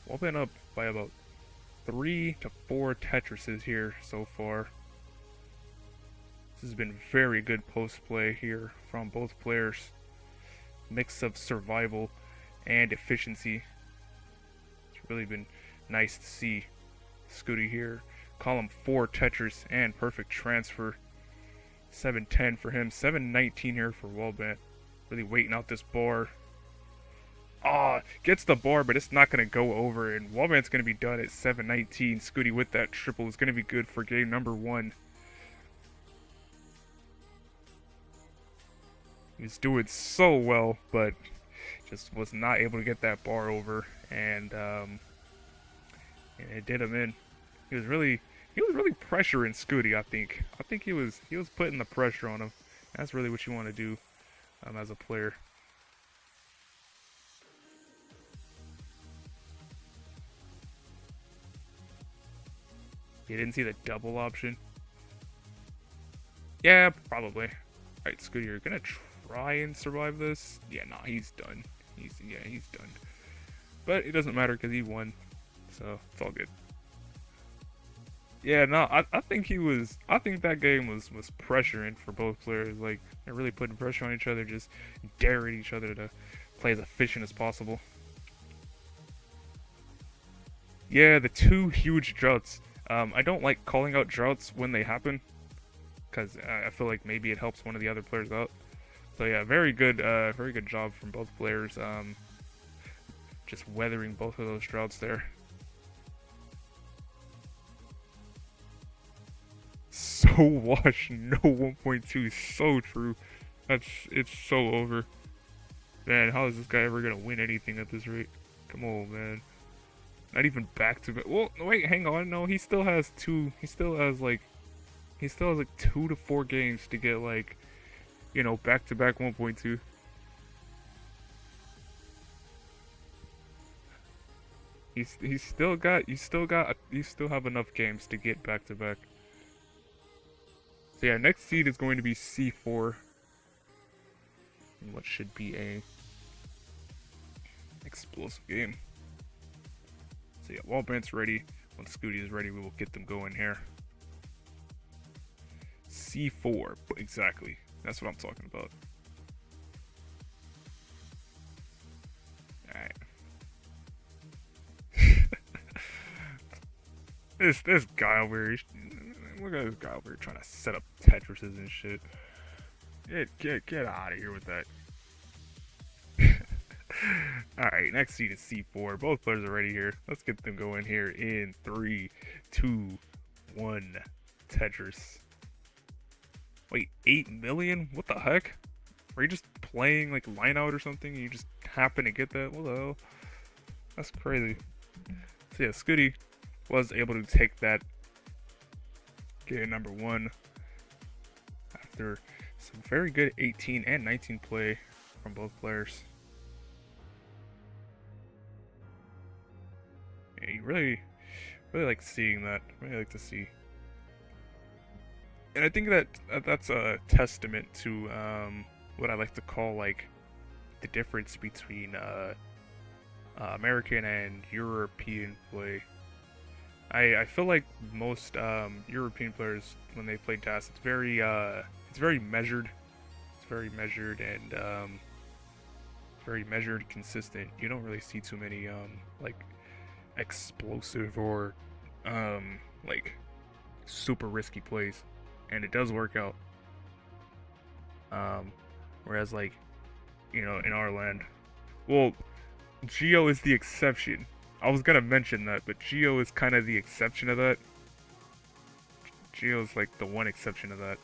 S1: Wombat up by about 3 to 4 Tetrises here so far. This has been very good post play here from both players. Mix of survival and efficiency. It's really been nice to see Scooty here. Column 4 Tetris and perfect transfer. 710 for him. 719 here for Wombat. Really waiting out this bar. Gets the bar, but it's not going to go over. And Wombat's going to be done at 719. Scooty with that triple is going to be good for game number 1. He was doing so well, but just was not able to get that bar over. And it did him in. He was really pressuring Scooty, I think. I think he was putting the pressure on him. That's really what you want to do as a player. You didn't see the double option? Yeah, probably. Alright, Scooty, you're gonna try and survive this? Yeah, nah, he's done. He's done. But it doesn't matter because he won. So it's all good. Yeah, no, I think that game was pressuring for both players. Like, they're really putting pressure on each other, just daring each other to play as efficient as possible. Yeah, the 2 huge droughts. I don't like calling out droughts when they happen, because I feel like maybe it helps one of the other players out. So yeah, very good job from both players. Just weathering both of those droughts there. So washed, no 1.2, so true. It's so over. Man, how is this guy ever gonna win anything at this rate? Come on, man. Not even back to back. Well, wait, hang on. No, he still has 2. He still has like 2 to 4 games to get like, back to back 1.2. You still have enough games to get back to back. So yeah, next seed is going to be C4. In what should be a explosive game. So yeah, Wombat's ready. When Scooty is ready, we will get them going here. C4, exactly. That's what I'm talking about. Alright. This guy over here. Look at this guy over here trying to set up Tetrises and shit. Get out of here with that. Alright, next seed is C4. Both players are ready here. Let's get them going here in 3, 2, 1. Tetris. Wait, 8 million? What the heck? Are you just playing like line out or something and you just happen to get that? What the hell? That's crazy. So yeah, Scooty was able to take that game number 1 after some very good 18 and 19 play from both players. Yeah, you really like seeing that. Really like to see. And I think that that's a testament to what I like to call like the difference between American and European play. I feel like most European players, when they play DAS, it's very measured. It's very measured and consistent. You don't really see too many like explosive or like super risky plays, and it does work out. Whereas like, in our land, well, Geo is the exception. I was gonna mention that, but Geo is kind of the exception of that. Geo is like the one exception of that.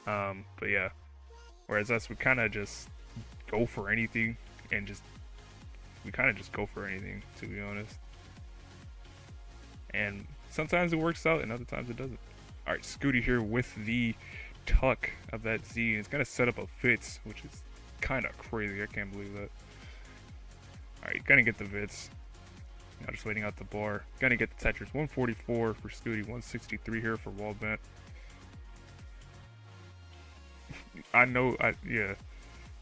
S1: But yeah, whereas us, we kind of just go for anything, and we kind of just go for anything, to be honest. And sometimes it works out, and other times it doesn't. All right, Scooty here with the tuck of that Z, and it's gonna set up a Fitz, which is kind of crazy. I can't believe that. All right, gonna get the Fitz. Now just waiting out the bar. Gonna get the Tetris. 144 for Scooty, 163 here for Wallbent. I know, yeah.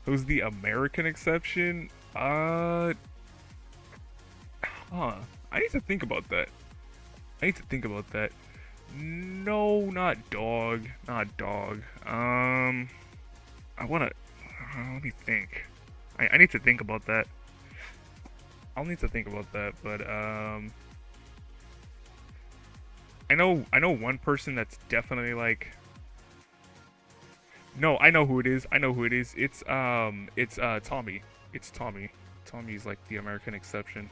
S1: Who's the American exception? I need to think about that. No, not dog. Not dog. I wanna. Let me think. I need to think about that. I'll need to think about that, but I know one person that's definitely like. No, I know who it is. It's Tommy. It's Tommy. Tommy's like the American exception.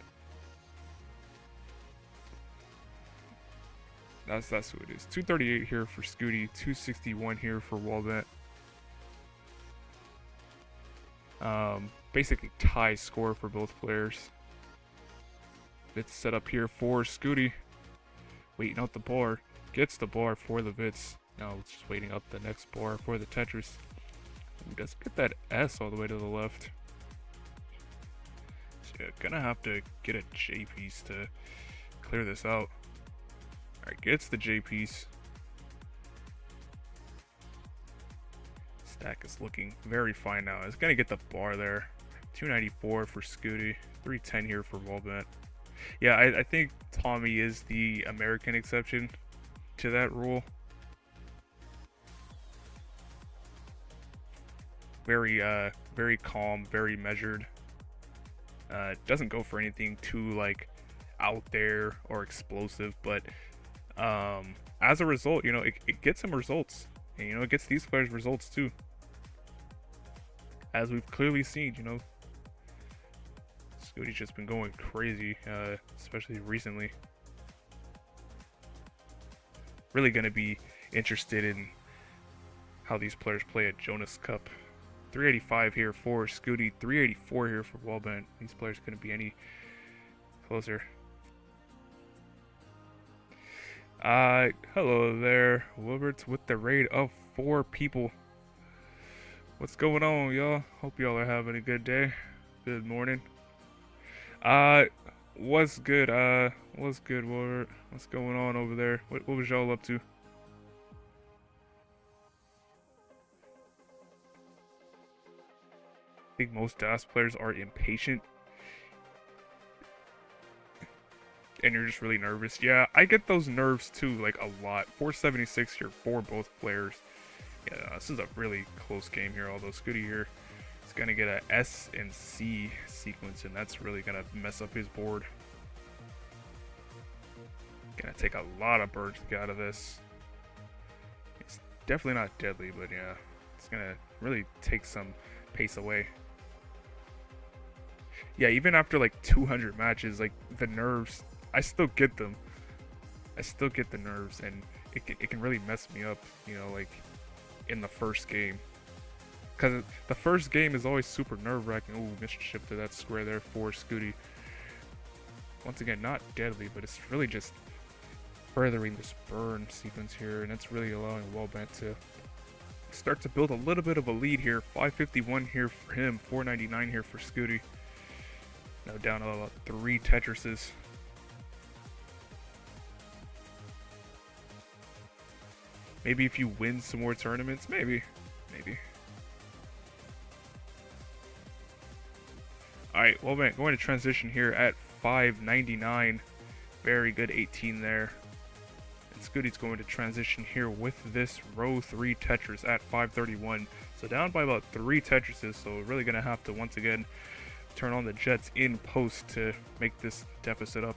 S1: That's who it is. 238 here for Scooty. 261 here for Wallbent. Basically tie score for both players. It's set up here for Scooty. Waiting out the bar. Gets the bar for the Vitz. Now it's just waiting up the next bar for the Tetris. He does get that S all the way to the left. So yeah, gonna have to get a J piece to clear this out. Alright, gets the J piece. Stack is looking very fine now. It's gonna get the bar there. 294 for Scooty. 310 here for Wallbent. Yeah, I think Tommy is the American exception to that rule. Very calm, very measured. Doesn't go for anything too like out there or explosive, but as a result, it gets him results, and it gets these players results too. As we've clearly seen, Scooty's just been going crazy, especially recently. Really gonna be interested in how these players play at Jonas Cup. 385 here for Scooty, 384 here for Wallbent. These players couldn't be any closer. Hello there, Wilberts with the raid of 4 people. What's going on, y'all? Hope y'all are having a good day. Good morning. What's good, Wilbert? What's going on over there? What was y'all up to? I think most DAS players are impatient. And you're just really nervous. Yeah, I get those nerves too, like a lot. 476 here for both players. Yeah, this is a really close game here, although Scooty here is going to get a S and C sequence, and that's really going to mess up his board. Going to take a lot of birds to get out of this. It's definitely not deadly, but yeah, it's going to really take some pace away. Yeah, even after like 200 matches, like the nerves, I still get them. I still get the nerves, and it can really mess me up, like in the first game. Because the first game is always super nerve-wracking. Ooh, mischief to that square there for Scooty. Once again, not deadly, but it's really just furthering this burn sequence here, and it's really allowing Wallbent to start to build a little bit of a lead here. 551 here for him, 499 here for Scooty. Now down to about 3 Tetrises. Maybe if you win some more tournaments, maybe. Alright, well, man, going to transition here at 599. Very good 18 there. And Scooty's going to transition here with this row 3 Tetris at 531. So down by about 3 Tetrises, so really going to have to once again turn on the Jets in post to make this deficit up.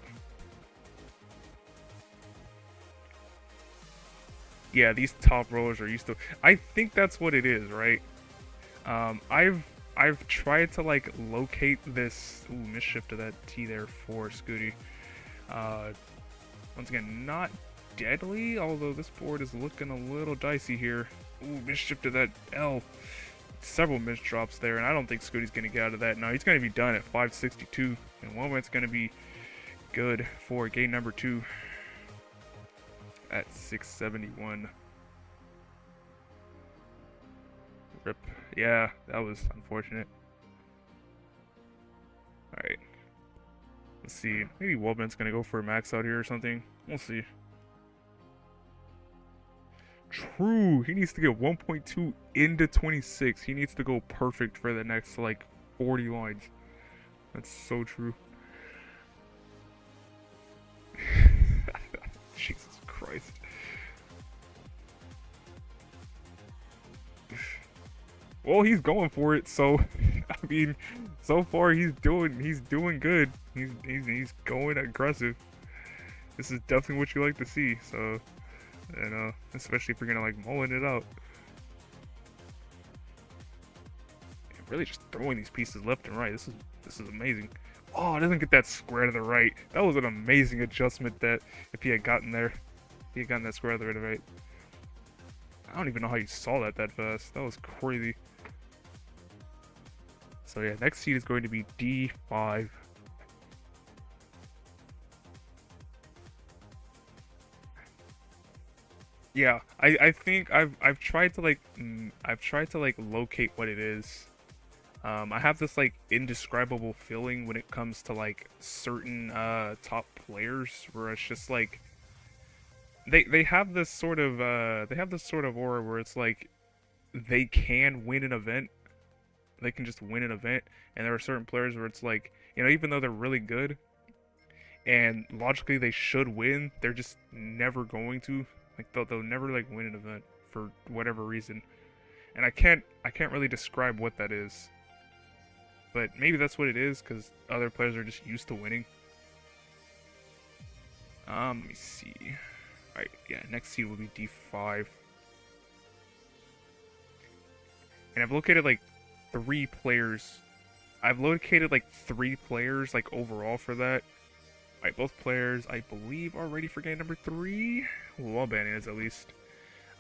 S1: Yeah, these top rollers are used to. I think that's what it is, right? I've tried to like locate this. Ooh, mischief to that T there for Scooty. Uh, Once again, not deadly, although this board is looking a little dicey here. Ooh, mischief to that L. Several miss drops there, and I don't think Scooty's gonna get out of that. No, he's gonna be done at 562, and Womad's gonna be good for game number 2 at 671. Rip. Yeah, that was unfortunate. Alright. Let's see. Maybe Womad's gonna go for a max out here or something. We'll see. True. He needs to get 1.2 into 26. He needs to go perfect for the next, like, 40 lines. That's so true. Jesus Christ. Well, he's going for it, so I mean, so far he's doing good. He's going aggressive. This is definitely what you like to see. So, especially if you're gonna like mulling it out. Really just throwing these pieces left and right. This is amazing. Oh, it doesn't get that square to the right. That was an amazing adjustment. That if he had gotten there, he had gotten that square to the right. I don't even know how you saw that fast. That was crazy. So yeah, next seed is going to be D5. Yeah, I think I've tried to like locate what it is. I have this like indescribable feeling when it comes to like certain top players where it's just like they have this sort of aura where it's like they can win an event. They can just win an event, and there are certain players where it's like, even though they're really good and logically they should win, they're just never going to. Like they'll never like win an event for whatever reason. And I can't really describe what that is. But maybe that's what it is, because other players are just used to winning. Let me see. Alright, yeah, next seed will be D5. And I've located like 3 players. I've located like 3 players like overall for that. Alright, both players I believe are ready for game number 3. Well, Banning is at least.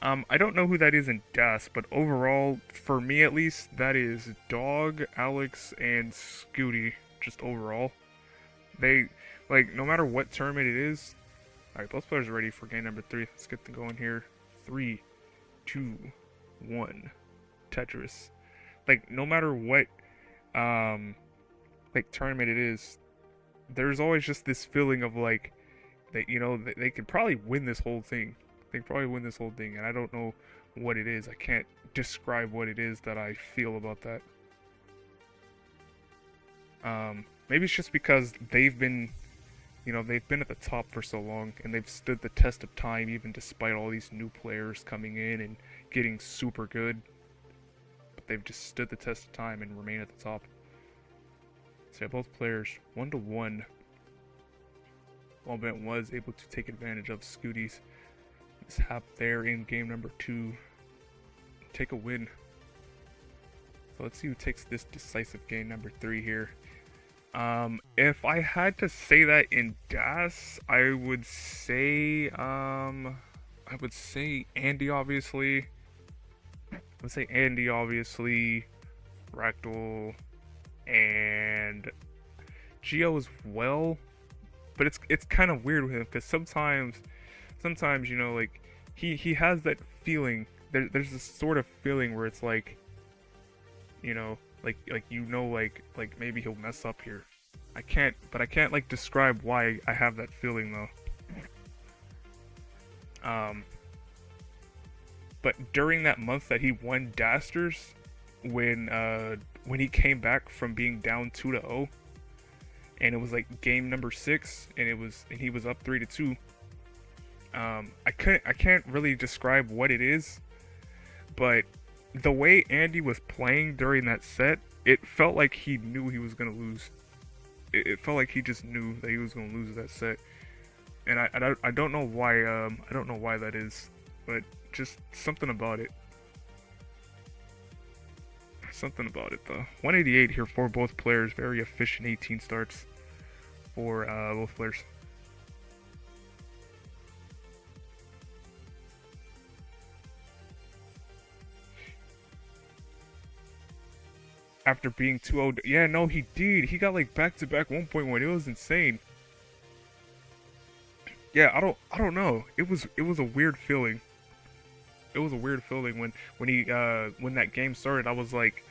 S1: I don't know who that is in DAS, but overall, for me at least, that is Dog, Alex, and Scooty. Just overall. They, like, no matter what tournament it is. Alright, both players are ready for game number 3. Let's get them going here. 3, 2, 1. Tetris. Like, no matter what, like, tournament it is, there's always just this feeling of, like, that, they could probably win this whole thing. They could probably win this whole thing, and I don't know what it is. I can't describe what it is that I feel about that. Maybe it's just because they've been at the top for so long, and they've stood the test of time, even despite all these new players coming in and getting super good. But they've just stood the test of time and remain at the top. So yeah, both players 1-1. Wombat was able to take advantage of Scooty's mishap there in game number 2. Take a win. So let's see who takes this decisive game number 3 here. If I had to say that in DAS, I would say Andy, obviously. I would say Andy, obviously. Fractal and Geo as well. But it's kind of weird with him, because sometimes like he has that feeling. There's this sort of feeling where it's like, like maybe he'll mess up here. I can't like describe why I have that feeling though. But during that month that he won Dasters, when he came back from being down 2-0, and it was like game number 6, and he was up 3-2. I can't really describe what it is, but the way Andy was playing during that set, it felt like he knew he was gonna lose. It felt like he just knew that he was gonna lose that set, and I don't know why. I don't know why that is. but just something about it. Something about it though. 188 here for both players. Very efficient 18 starts for both players. After being 2-0, yeah, no, he did. He got like back-to-back 1.1. It was insane. Yeah, I don't know. It was a weird feeling. It was a weird feeling when that game started. I was like,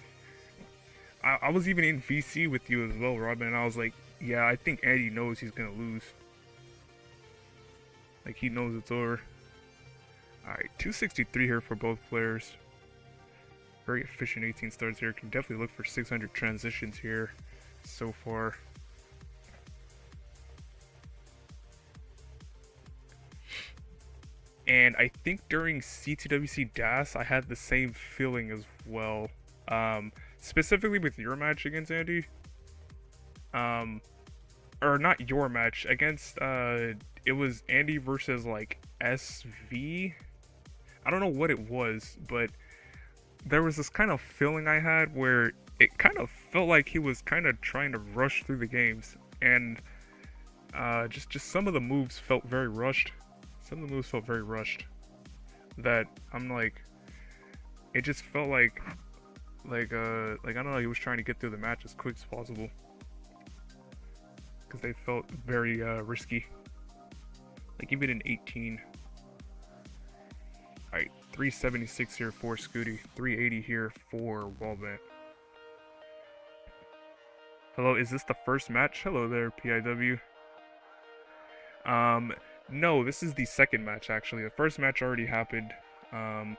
S1: I was even in VC with you as well, Robin, and I was like, yeah, I think Andy knows he's gonna lose. Like he knows it's over. All right, 263 here for both players. Very efficient 18 starts here. Can definitely look for 600 transitions here so far. And I think during CTWC DAS, I had the same feeling as well. Specifically with your match against Andy. Or not your match, against, it was Andy versus, like, SV? I don't know what it was, but there was this kind of feeling I had where it kind of felt like he was kind of trying to rush through the games. And, just some of the moves felt very rushed. Some of the moves felt very rushed. That I'm like, it just felt like I don't know, he was trying to get through the match as quick as possible because they felt very risky. Like even in 18. All right, 376 here for Scooty, 380 here for Wallbent. Hello, is this the first match? Hello there, PIW. No, this is the second match, actually. The first match already happened. The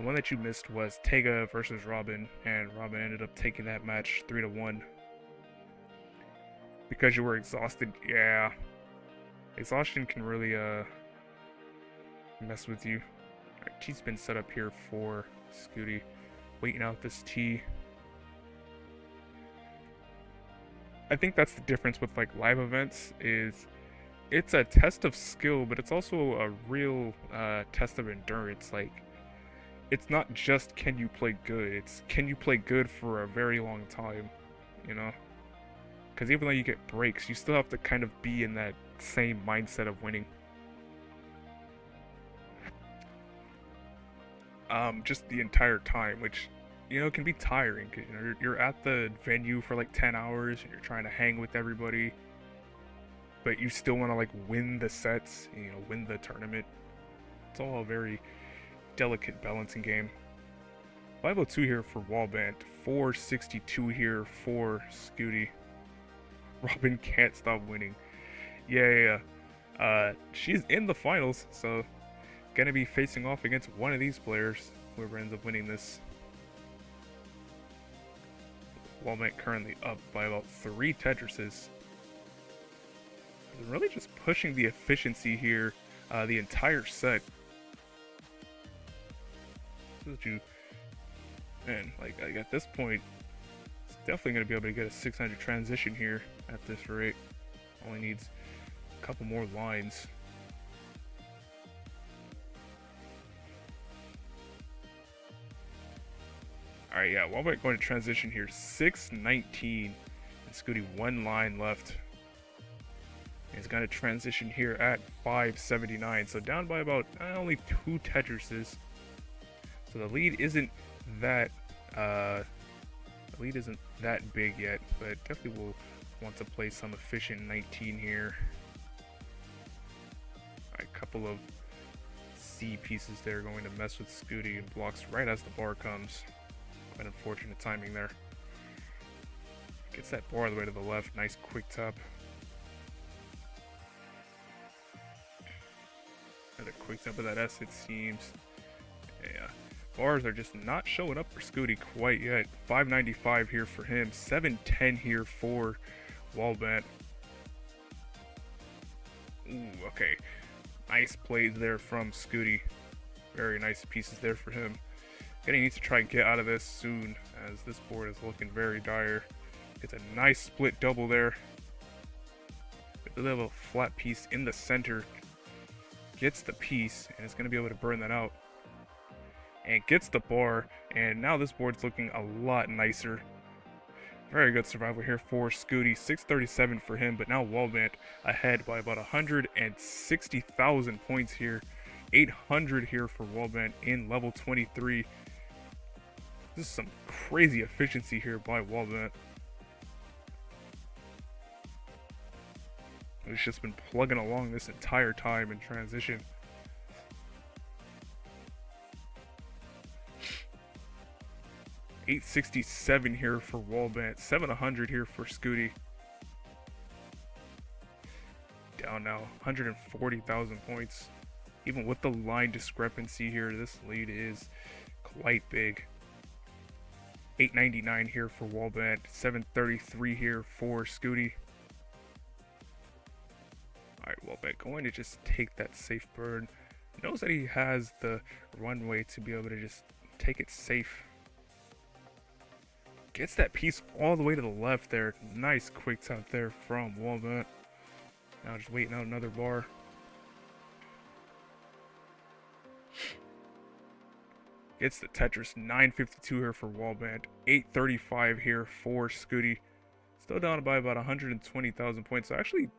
S1: one that you missed was Tega versus Robin, and Robin ended up taking that match 3-1. Because you were exhausted, yeah. Exhaustion can really, mess with you. Alright, T's been set up here for Scooty. Waiting out this T. I think that's the difference with, like, live events, is it's a test of skill, but it's also a real test of endurance. Like, it's not just can you play good, it's can you play good for a very long time, you know? Because even though you get breaks, you still have to kind of be in that same mindset of winning. Just the entire time, which, you know, can be tiring. Cause, you know, you're at the venue for like 10 hours, and you're trying to hang with everybody, but you still want to like win the sets, you know, win the tournament. It's all a very delicate balancing game. 502 here for Wallbent, 462 here for Scooty. Robin can't stop winning. Yeah. She's in the finals, so gonna be facing off against one of these players, whoever ends up winning this. Wallbent currently up by about 3 Tetrises. They're really just pushing the efficiency here the entire set. Man, like at this point, it's definitely going to be able to get a 600 transition here at this rate. Only needs a couple more lines. Alright, yeah, Wallbent going to transition here. 619. And Scooty 1 line left. He's going to transition here at 579. So down by about only 2 Tetrises. So the lead isn't that big yet, but definitely will want to play some efficient 19 here. Alright, couple of C pieces there going to mess with Scooty, and blocks right as the bar comes. Quite unfortunate timing there. Gets that bar all the way to the left. Nice quick tap. Another quick tap of that S, it seems. Yeah. Bars are just not showing up for Scooty quite yet. 595 here for him. 710 here for Wallbent. Ooh, okay. Nice plays there from Scooty. Very nice pieces there for him. Gonna need to try and get out of this soon, as this board is looking very dire. Gets a nice split double there. With a little flat piece in the center. gets the piece, and it's going to be able to burn that out. And gets the bar, and now this board's looking a lot nicer. Very good survival here for Scooty. 637 for him, but now Wallband ahead by about 160,000 points here. 800 here for Wallband in level 23. This is some crazy efficiency here by Wallband. It's just been plugging along this entire time in transition. $867 here for Wallband, 700 here for Scooty. Down now, 140,000 points. Even with the line discrepancy here, this lead is quite big. 899 here for Wallband, 733 here for Scooty. Alright, Wallband going to just take that safe burn. Knows that he has the runway to be able to just take it safe. Gets that piece all the way to the left there. Nice quick tap there from Wallband. Now just waiting out another bar. Gets the Tetris. 952 here for Wallband. 835 here for Scooty. Still down by about 120,000 points. So actually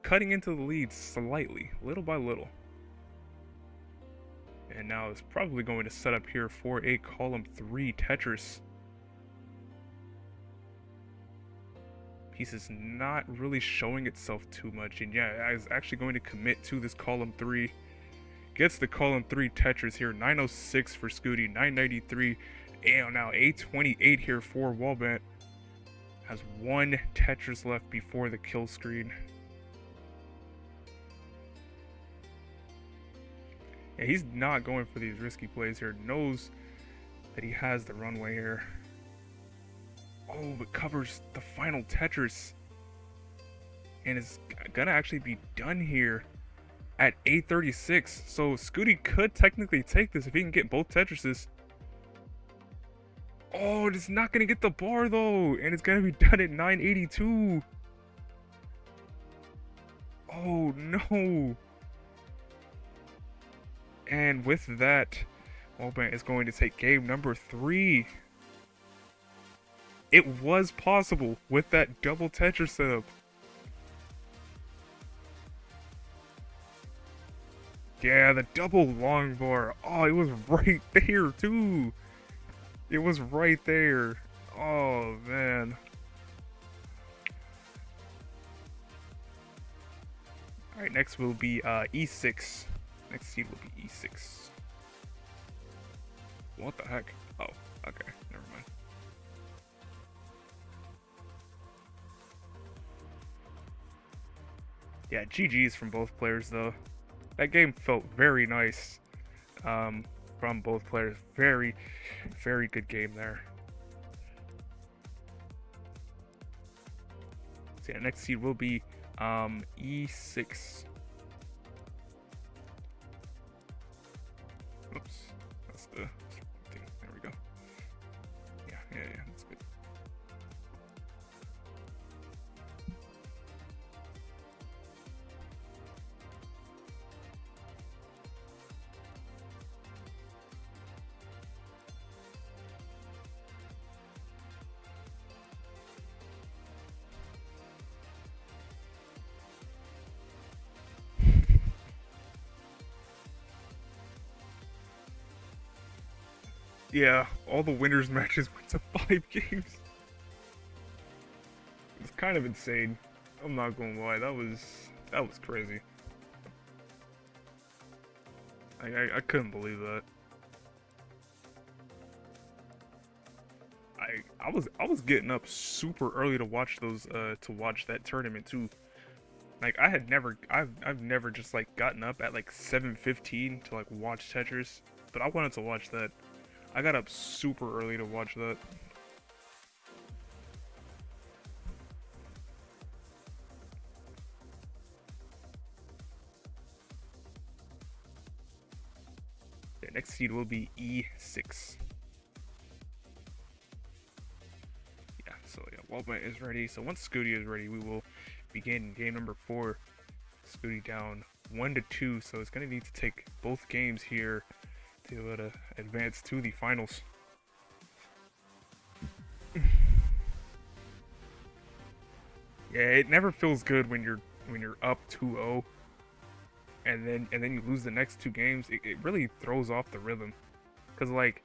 S1: cutting into the lead slightly, little by little. And now it's probably going to set up here for a column 3 Tetris. Piece is not really showing itself too much, and yeah, I was actually going to commit to this column 3. Gets the column 3 Tetris here. 906 for Scooty, 993, and now 828 here for Wallband. Has one Tetris left before the kill screen. Yeah, he's not going for these risky plays here. Knows that he has the runway here. Oh, but covers the final Tetris. And is gonna actually be done here at 836. So Scooty could technically take this if he can get both Tetrises. Oh, it's not gonna get the bar though. And it's gonna be done at 982. Oh no. And with that, Wallband is going to take game number 3. It was possible with that double Tetris setup. Yeah, the double long bar. Oh, it was right there too. It was right there. Oh, man. Alright, next will be E6. Next seed will be E6. What the heck? Oh, okay. Never mind. Yeah, GG's from both players, though. That game felt very nice from both players. Very, very good game there. So yeah, next seed will be E6. Oops, that's the thing. There we go. Yeah, that's good. Yeah, all the winners matches went to 5 games. It's kind of insane. I'm not gonna lie, that was crazy. I couldn't believe that. I was getting up super early to watch those to watch that tournament too. Like I've never just like gotten up at like 7:15 to like watch Tetris, but I wanted to watch that. I got up super early to watch that. The next seed will be E6. Yeah, so yeah, Wallband is ready. So once Scooty is ready, we will begin game number 4. Scooty down 1-2, so it's gonna need to take both games here to be able to advance to the finals. Yeah, it never feels good when you're up 2-0 and then you lose the next two games. It really throws off the rhythm. Cause like,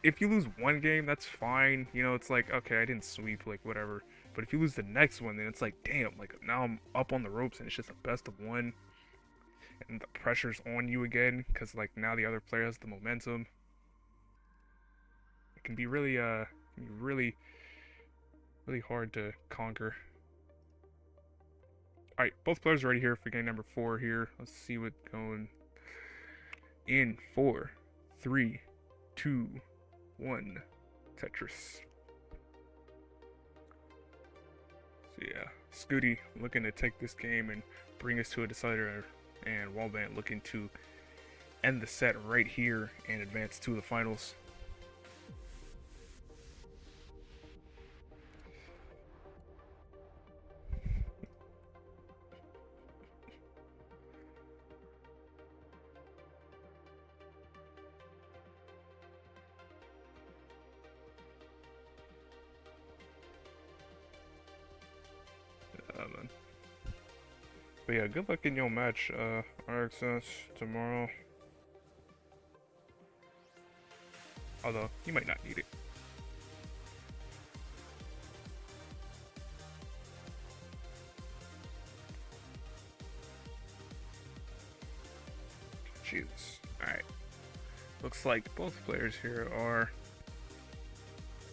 S1: if you lose one game, that's fine. You know, it's like, okay, I didn't sweep, like whatever. But if you lose the next one, then it's like, damn, like now I'm up on the ropes and it's just a best of one, and the pressure's on you again. Cause like now the other player has the momentum. It can be really really hard to conquer. All right, both players are ready here for game number 4 here. Let's see what's going in 4, 3, 2, 1. Tetris. So yeah, Scooty looking to take this game and bring us to a decider, and Wallband looking to end the set right here and advance to the finals. Man. But yeah, good luck in your match, RXS, tomorrow. Although, you might not need it. Jesus. Alright. Looks like both players here are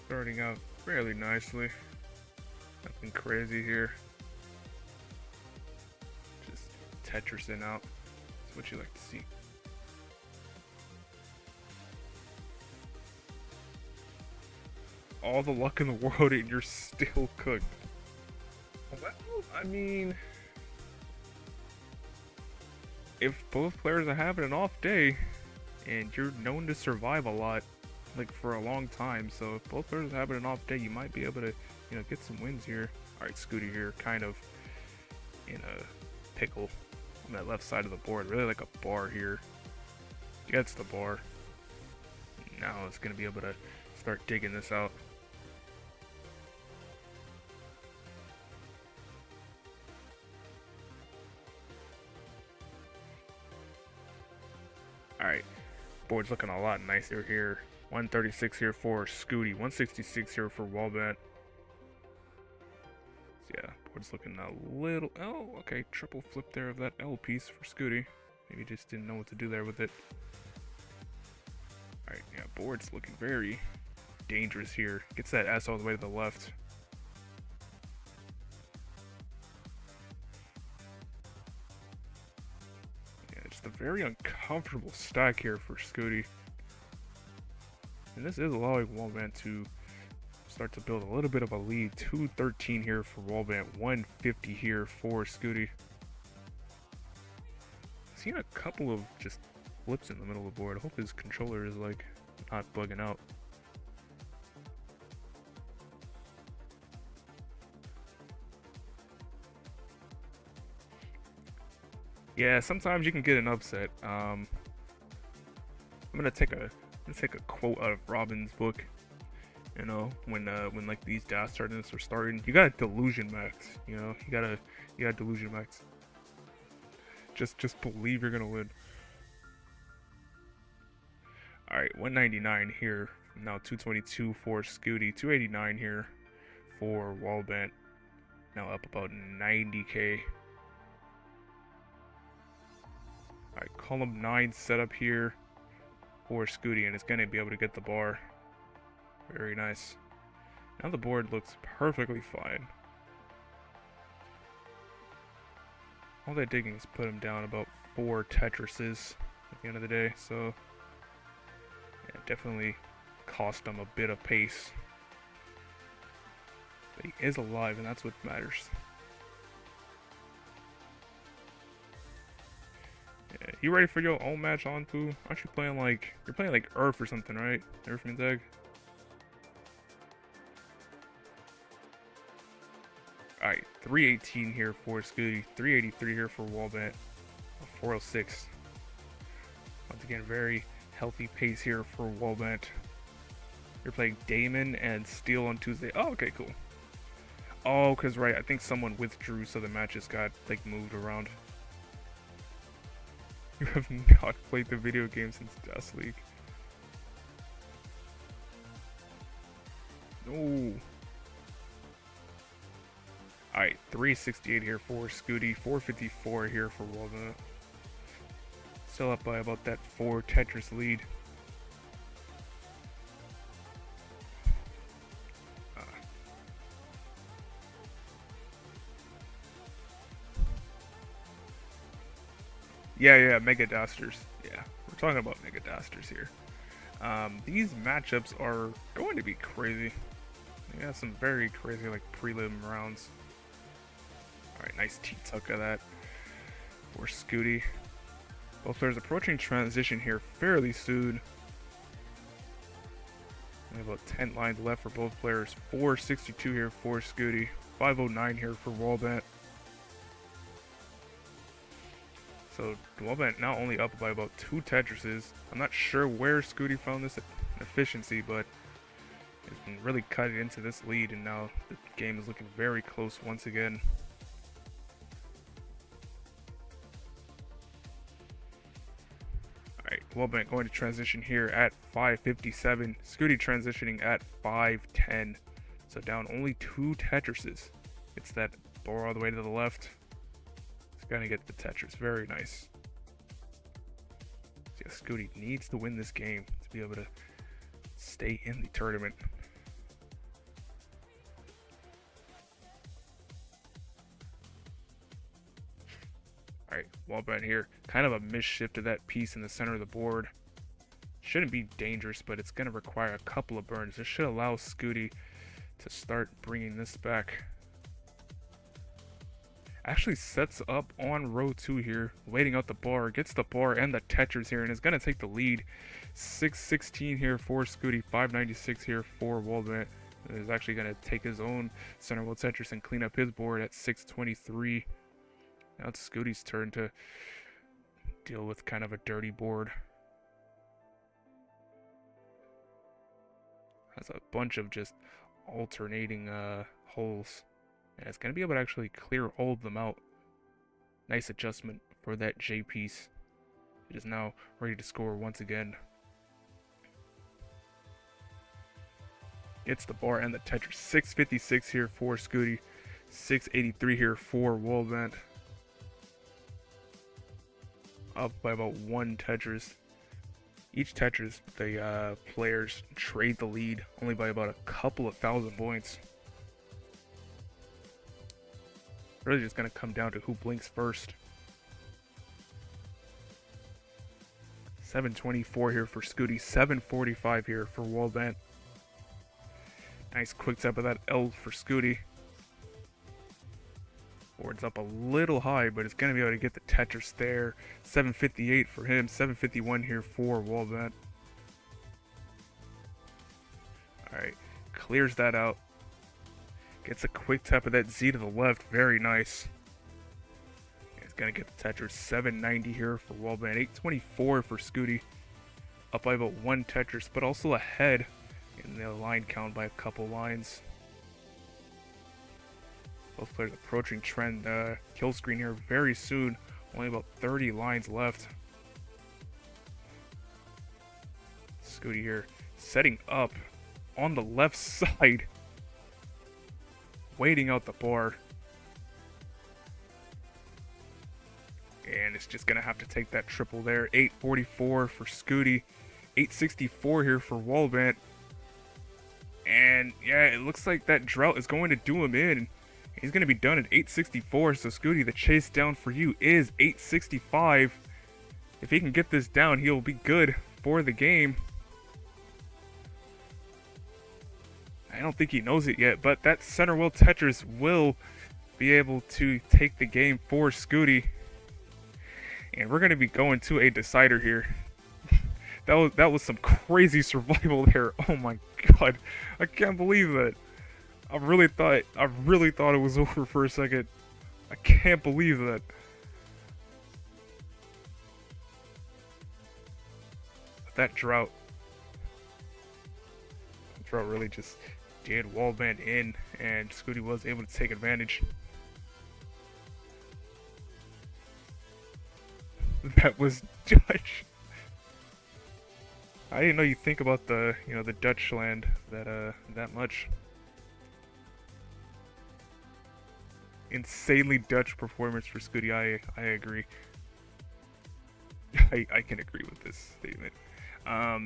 S1: starting out fairly nicely. Nothing crazy here. Just Tetrising out. That's what you like to see. All the luck in the world and you're still cooked. Well, I mean, if both players are having an off day, and you're known to survive a lot, like for a long time, so if both players are having an off day, you might be able to, you know, get some wins here. Alright, Scooty here, kind of in a pickle on that left side of the board. Really like a bar here. Gets the bar. Now it's going to be able to start digging this out. Alright, board's looking a lot nicer here. 136 here for Scooty, 166 here for Wallband. So yeah, board's looking a little... Oh, okay, triple flip there of that L piece for Scooty. Maybe just didn't know what to do there with it. Alright, yeah, board's looking very dangerous here. Gets that S all the way to the left. A very uncomfortable stack here for Scooty. And this is allowing Wallband to start to build a little bit of a lead. 213 here for Wallband, 150 here for Scooty. Seen a couple of just flips in the middle of the board. I hope his controller is like not bugging out. Yeah, sometimes you can get an upset. I'm gonna take a quote out of Robin's book. You know, when like these dash tournaments are starting, you got delusion max. You know, you got delusion max. Just believe you're gonna win. All right, 199 here. Now 222 for Scooty. 289 here for Wallband. Now up about 90k. Alright, column 9 set up here for Scooty, and it's going to be able to get the bar. Very nice. Now the board looks perfectly fine. All that digging has put him down about 4 Tetrises at the end of the day, so yeah, definitely cost him a bit of pace. But he is alive, and that's what matters. Yeah, you ready for your own match on too? Aren't you playing like, you're playing like Earth or something, right? Earth and Tag? Alright, 318 here for Scooty, 383 here for Wallbent, 406. Once again, very healthy pace here for Wallbent. You're playing Damon and Steel on Tuesday. Oh, okay, cool. Oh, because, right, I think someone withdrew, so the matches got, like, moved around. You have not played the video game since Dust League. No. Alright, 368 here for Scooty, 454 here for Walnut. Still up by about that 4 Tetris lead. Yeah, Mega Dasters. Yeah, we're talking about Mega Dasters here. These matchups are going to be crazy. They got some very crazy, like, prelim rounds. Alright, nice T-tuck of that for Scooty. Both players approaching transition here fairly soon. We have about 10 lines left for both players. 462 here for Scooty. 509 here for Wallbent. So Wallbent now only up by about 2 Tetrises. I'm not sure where Scooty found this efficiency, but it's been really cutting into this lead, and now the game is looking very close once again. Alright, Wallbent going to transition here at 557. Scooty transitioning at 510. So down only 2 Tetrises. It's that bar all the way to the left. Gonna get the Tetris. Very nice. So yeah, Scooty needs to win this game to be able to stay in the tournament. Alright, Wallbent here. Kind of a misshift to that piece in the center of the board. Shouldn't be dangerous, but it's going to require a couple of burns. This should allow Scooty to start bringing this back. Actually sets up on row 2 here, waiting out the bar, gets the bar and the Tetris here, and is going to take the lead. 616 here for Scooty, 596 here for Wallbent. Is actually going to take his own center wheel Tetris and clean up his board at 623. Now it's Scooty's turn to deal with kind of a dirty board. Has a bunch of just alternating holes. And it's going to be able to actually clear all of them out. Nice adjustment for that J piece. It is now ready to score once again. Gets the bar and the Tetris. 656 here for Scooty. 683 here for Wallbent. Up by about 1 Tetris. Each Tetris, the players trade the lead only by about a couple of thousand points. Really just going to come down to who blinks first. 724 here for Scooty. 745 here for Wallbent. Nice quick tap of that L for Scooty. Board's up a little high, but it's going to be able to get the Tetris there. 758 for him. 751 here for Wallbent. Alright, clears that out. Gets a quick tap of that Z to the left. Very nice. He's going to get the Tetris. 790 here for Wallbent. 824 for Scooty. Up by about 1 Tetris, but also ahead in the line count by a couple lines. Both players approaching trend kill screen here very soon. Only about 30 lines left. Scooty here setting up on the left side. Waiting out the bar. And it's just going to have to take that triple there. 844 for Scooty. 864 here for Wallbent. And yeah, it looks like that drought is going to do him in. He's going to be done at 864. So Scooty, the chase down for you is 865. If he can get this down, he'll be good for the game. I don't think he knows it yet, but that center wheel Tetris will be able to take the game for Scooty. And we're going to be going to a decider here. That was some crazy survival there. Oh my god. I can't believe it. I really thought it was over for a second. I can't believe that. That drought really just did wallband in, and Scooty was able to take advantage. That was Dutch. I didn't know you think about the Dutch land that much. Insanely Dutch performance for Scooty. I agree. I can agree with this statement.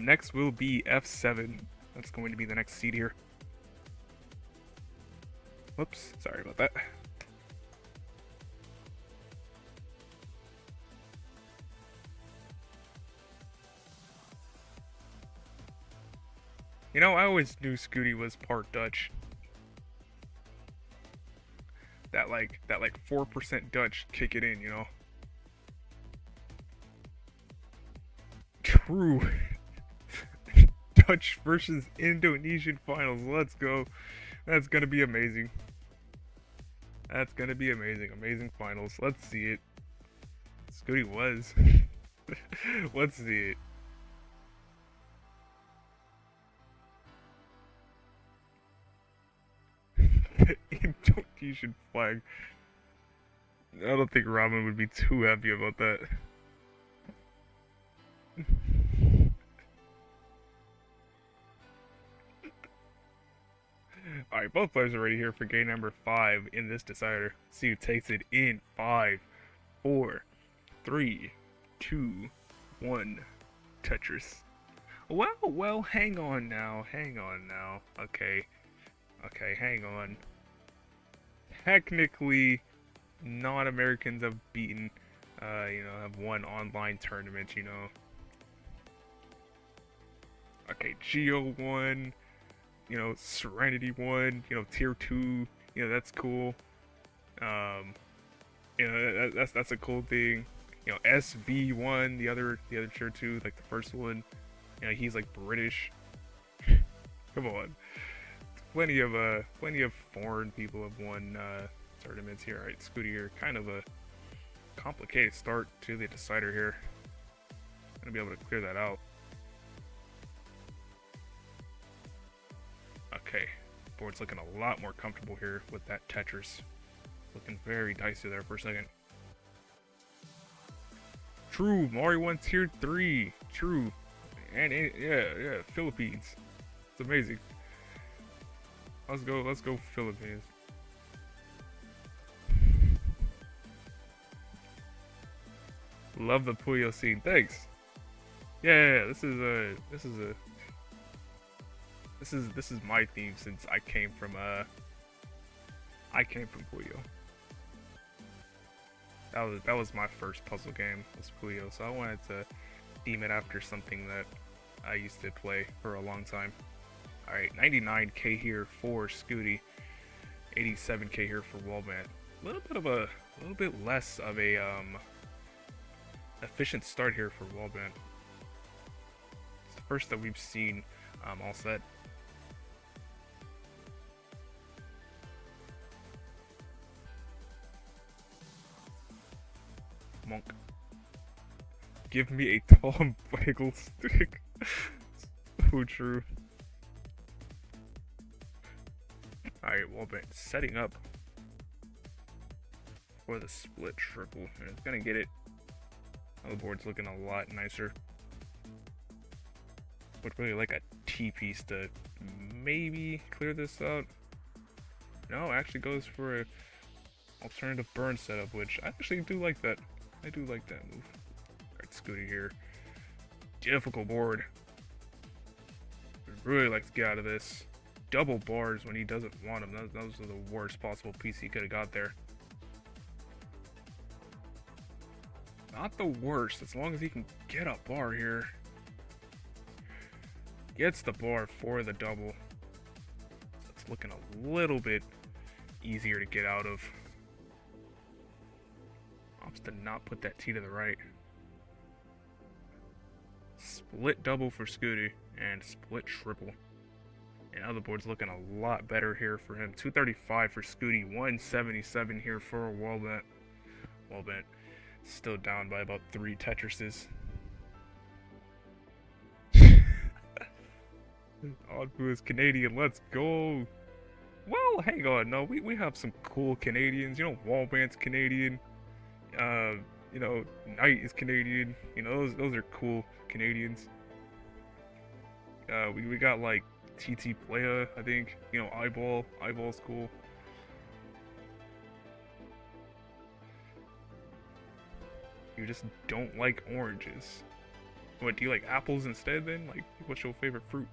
S1: Next will be F7. That's going to be the next seed here. Whoops, sorry about that. You know, I always knew Scooty was part Dutch. That 4% Dutch kick it in, you know. True. Dutch versus Indonesian finals. Let's go. That's gonna be amazing. That's gonna be amazing. Amazing finals. Let's see it. Scooty was. Let's see it. Indonesian flag. I don't think Robin would be too happy about that. Alright, both players are ready here for game number 5 in this decider. See who takes it in 5, 4, 3, 2, 1. Tetris. Well, hang on now. Okay, hang on. Technically, non-Americans have beaten, have won online tournaments, you know. Okay, Geo won, Serenity won, Tier 2, that's cool. That's a cool thing. SV won the other Tier 2, like the first one. He's like British. Come on. Plenty of foreign people have won tournaments here. Alright, Scooty here. Kind of a complicated start to the decider here. Gonna be able to clear that out. Okay, board's looking a lot more comfortable here with that Tetris. Looking very dicey there for a second. True, Mario won Tier 3. True. And yeah, Philippines. It's amazing. Let's go Philippines. Love the Puyo scene. Thanks. Yeah, this is my theme since I came from Puyo. That was my first puzzle game, was Puyo, so I wanted to theme it after something that I used to play for a long time. Alright, 99k here for Scooty, 87k here for Wallband. A little bit less of a efficient start here for Wallband. It's the first that we've seen all set. Monk. Give me a Tom Bagel stick. So true. Alright, Wallband setting up for the split triple. And it's gonna get it. Oh, the board's looking a lot nicer. Would really like a T-piece to maybe clear this out. No, actually goes for a alternative burn setup, which I actually do like that. I do like that move. Alright, Scooty here. Difficult board. Would really like to get out of this. Double bars when he doesn't want them. Those are the worst possible piece he could have got there. Not the worst, as long as he can get a bar here. Gets the bar for the double. So it's looking a little bit easier to get out of. Opts to not put that T to the right. Split double for Scooty and split triple. And now the board's looking a lot better here for him. 235 for Scooty, 177 here for Wallbent. Wallbent still down by about 3 Tetrises. Onfu is Canadian, let's go. Well, hang on, no, we have some cool Canadians. You know, Wallbent's Canadian. You know, Knight is Canadian. You know, those are cool Canadians. We got like TT Playa, I think. You know, Eyeball's cool. You just don't like oranges. What, do you like apples instead then? Like, what's your favorite fruit?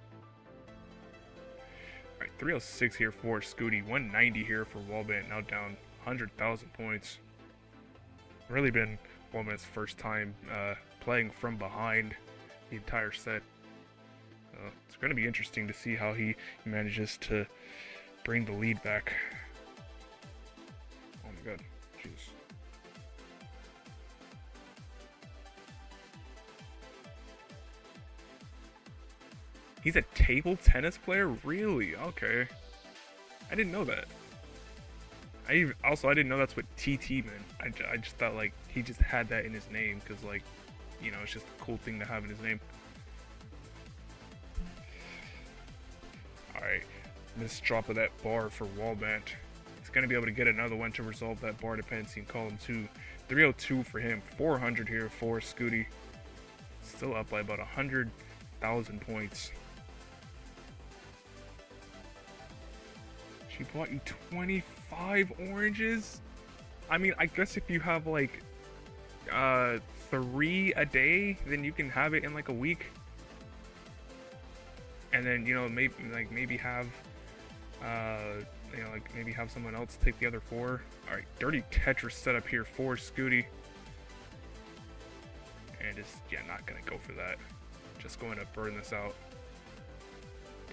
S1: Alright, 306 here for Scooty, 190 here for Wallbent, now down 100,000 points. Really been Wallbent's first time playing from behind the entire set. It's going to be interesting to see how he manages to bring the lead back. Oh my god, jeez. He's a table tennis player? Really? Okay. I didn't know that. I didn't know that's what TT meant. I just thought, like, he just had that in his name, because, like, you know, it's just a cool thing to have in his name. Alright. Missed drop of that bar for Wallbent. He's going to be able to get another one to resolve that bar dependency in column 2. 302 for him. 400 here for Scooty. Still up by about 100,000 points. She bought you 25 oranges? I mean, I guess if you have like 3 a day, then you can have it in like a week. And then, you know, maybe have maybe have someone else take the other 4. All right, dirty Tetris setup here for Scooty. And just, yeah, not gonna go for that. Just going to burn this out.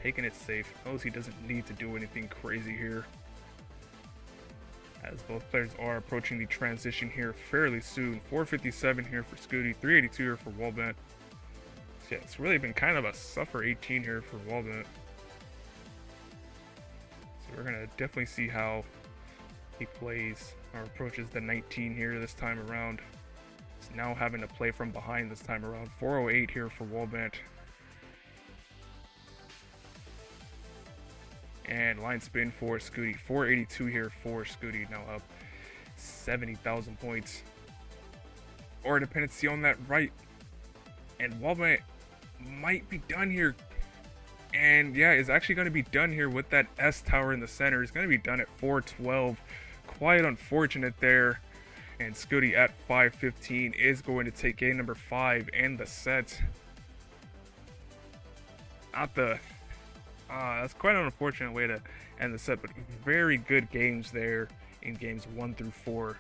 S1: Taking it safe. Knows he doesn't need to do anything crazy here. As both players are approaching the transition here fairly soon. 457 here for Scooty, 382 here for Wallbent. So yeah, it's really been kind of a suffer 18 here for Wallbent. So we're gonna definitely see how he plays or approaches the 19 here this time around. He's now having to play from behind this time around. 408 here for Wallbent. And line spin for Scooty. 482 here for Scooty. Now up 70,000 points. Or dependency on that right. And Wallbent might be done here. And yeah, is actually going to be done here with that S tower in the center. It's going to be done at 412. Quite unfortunate there. And Scooty at 515 is going to take game number 5 and the set. Not the... that's quite an unfortunate way to end the set, but very good games there in games 1 through 4.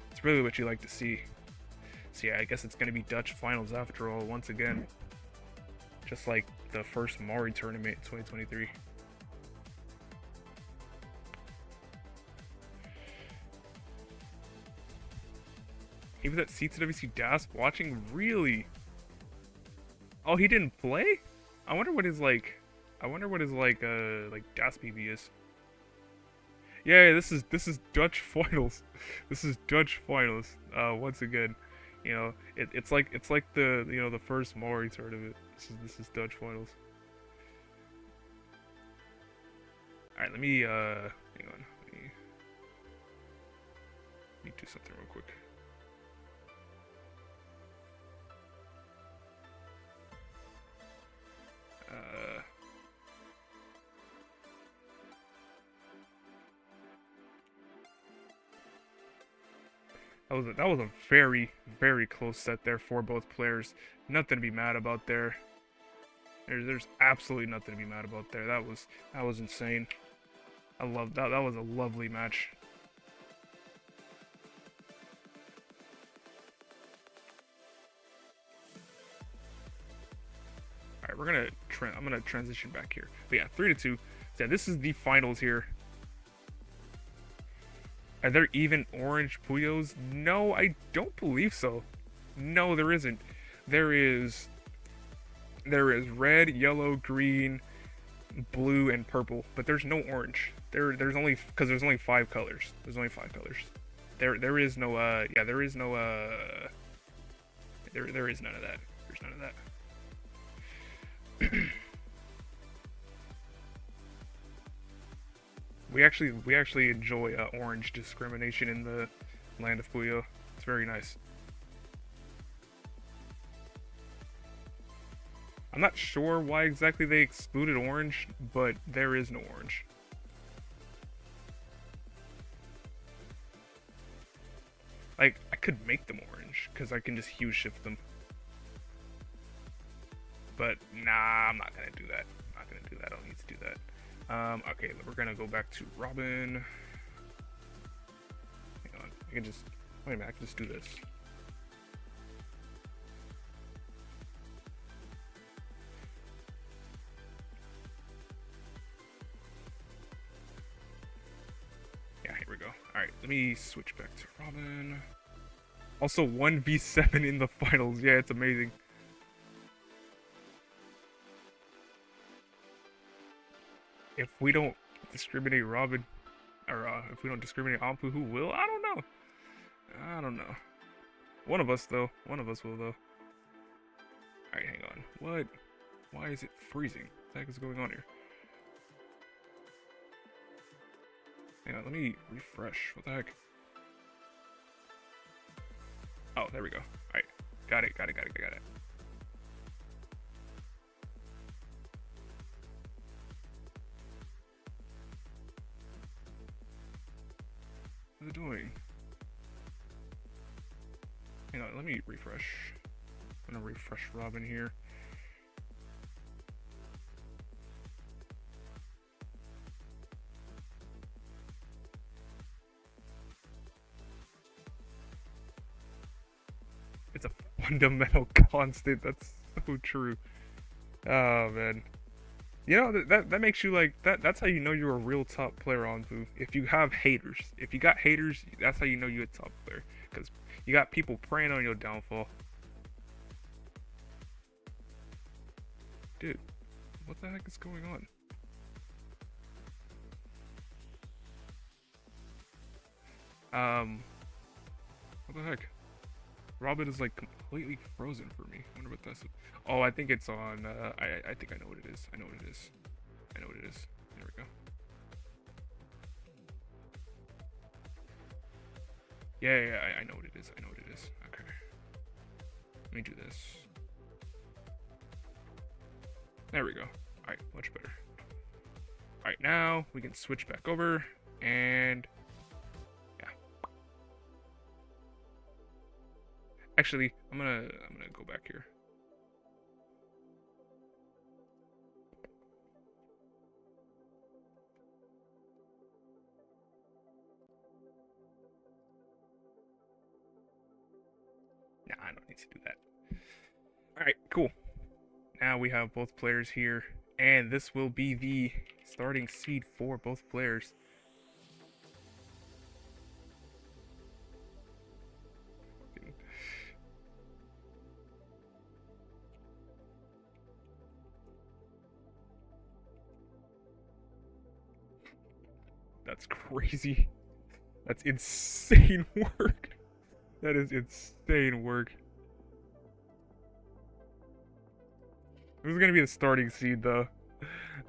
S1: It's really what you like to see. So yeah, I guess it's going to be Dutch finals after all, once again. Just like the first Mari tournament in 2023. He was at C2WC DASP watching? Really? Oh, he didn't play? I wonder what his like DAS PB is. Yeah, this is Dutch finals. This is Dutch finals. Once again, you know, it's like the, you know, the first Mari tournament. This is Dutch finals. All right, let me hang on. Let me do something real quick. That was a very, very close set there for both players. Nothing to be mad about there. There's absolutely nothing to be mad about there. That was insane. I love that. That was a lovely match. All right, I'm gonna transition back here. But yeah, 3-2. So yeah, this is the finals here. Are there even orange Puyos? No, I don't believe so. No, there isn't. There is red, yellow, green, blue, and purple, but there's no orange. There's only because there's only 5 colors. There's only 5 colors. There is no yeah, there is no there is none of that. There's none of that. We actually enjoy orange discrimination in the land of Puyo. It's very nice. I'm not sure why exactly they excluded orange, but there is no orange. Like, I could make them orange, because I can just hue shift them. But, nah, I'm not gonna do that. I'm not gonna do that, I don't need to do that. Okay, we're gonna go back to Robin. Hang on, I can just, wait a minute, I can just do this. Yeah, here we go. Alright, let me switch back to Robin. Also, 1v7 in the finals. Yeah, it's amazing. If we don't discriminate Robin, or if we don't discriminate Ampu, who will? I don't know. I don't know. One of us, though. One of us will, though. Alright, hang on. What? Why is it freezing? What the heck is going on here? Hang on, let me refresh. What the heck? Oh, there we go. Alright. Got it. What's it doing? Hang on, let me refresh. I'm gonna refresh Robin here. It's a fundamental constant. That's so true. Oh man. You know that makes you like that's how you know you're a real top player on Poo. If you have haters. If you got haters, that's how you know you're a top player. Because you got people preying on your downfall. Dude, what the heck is going on? What the heck? Robin is like completely frozen for me. I wonder what that's. Oh, I think it's on. I think I know what it is. I know what it is. I know what it is. There we go. Yeah, I know what it is. I know what it is. Okay. Let me do this. There we go. Alright, much better. Alright, now we can switch back over and yeah. Actually, I'm gonna go back here. Nah, I don't need to do that. Alright, cool. Now we have both players here, and this will be the starting seed for both players. That's crazy. That's insane work. That is insane work. This is gonna be the starting seed though.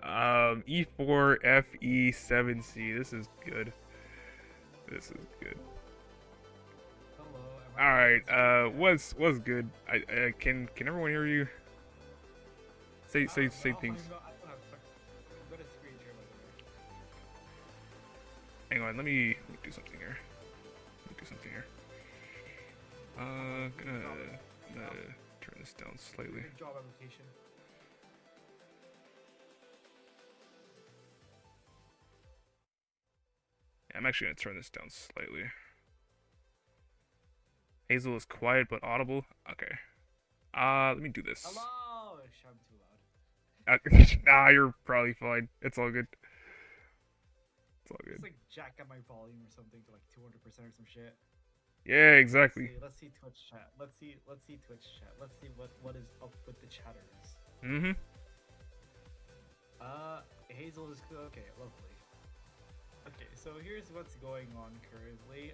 S1: E4 FE7C. This is good. This is good. All right. Was good. I can everyone hear you? Say things. Hang on. Let me do something here. Gonna turn this down slightly.
S2: Job application.
S1: Yeah, I'm actually gonna turn this down slightly. Hazel is quiet but audible. Okay. Let me do this.
S2: Hello. I'm too loud.
S1: Nah, you're probably fine. It's all good. It's all good.
S2: It's like jack up my volume or something to like 200% or some shit.
S1: Yeah, exactly.
S2: Let's see Twitch chat. Let's see Twitch chat. Let's see what is up with the chatters.
S1: Mm-hmm.
S2: Hazel is okay. Lovely. Okay, so here's what's going on currently.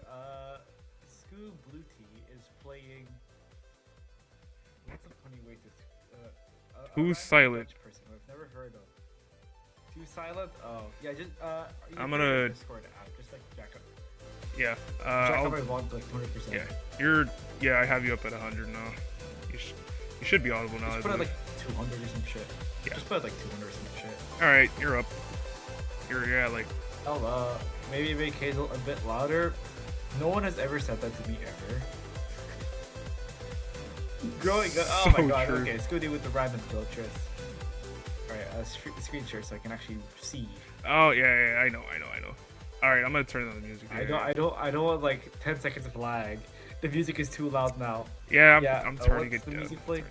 S2: Scoo Blue Tea is playing. What's a funny way to? A
S1: Who's
S2: random
S1: silent?
S2: Dutch person I've never heard of. Too silent? Oh, yeah. Just you
S1: I'm
S2: can
S1: gonna-
S2: Discord app. Just like jack up.
S1: Yeah.
S2: Jack
S1: I'll-
S2: up my volume to like 200%.
S1: yeah. You're. Yeah, I have you up at 100 now. You should be audible now. I
S2: Just put it
S1: believe.
S2: like 200 or some shit.
S1: Yeah.
S2: Just put it like 200 or some shit.
S1: All right, you're up. You're at like.
S2: Oh, maybe make Hazel a bit louder. No one has ever said that to me ever. Growing up, oh
S1: So
S2: my god,
S1: true.
S2: okay, Scooty with the random filters. Alright, screen share so I can actually see.
S1: Oh yeah, I know. All right, I'm gonna turn on the music.
S2: I don't want like 10 seconds of lag. The music is too loud now.
S1: Yeah,
S2: Yeah,
S1: I'm turning
S2: what's
S1: it
S2: the
S1: down.
S2: music play?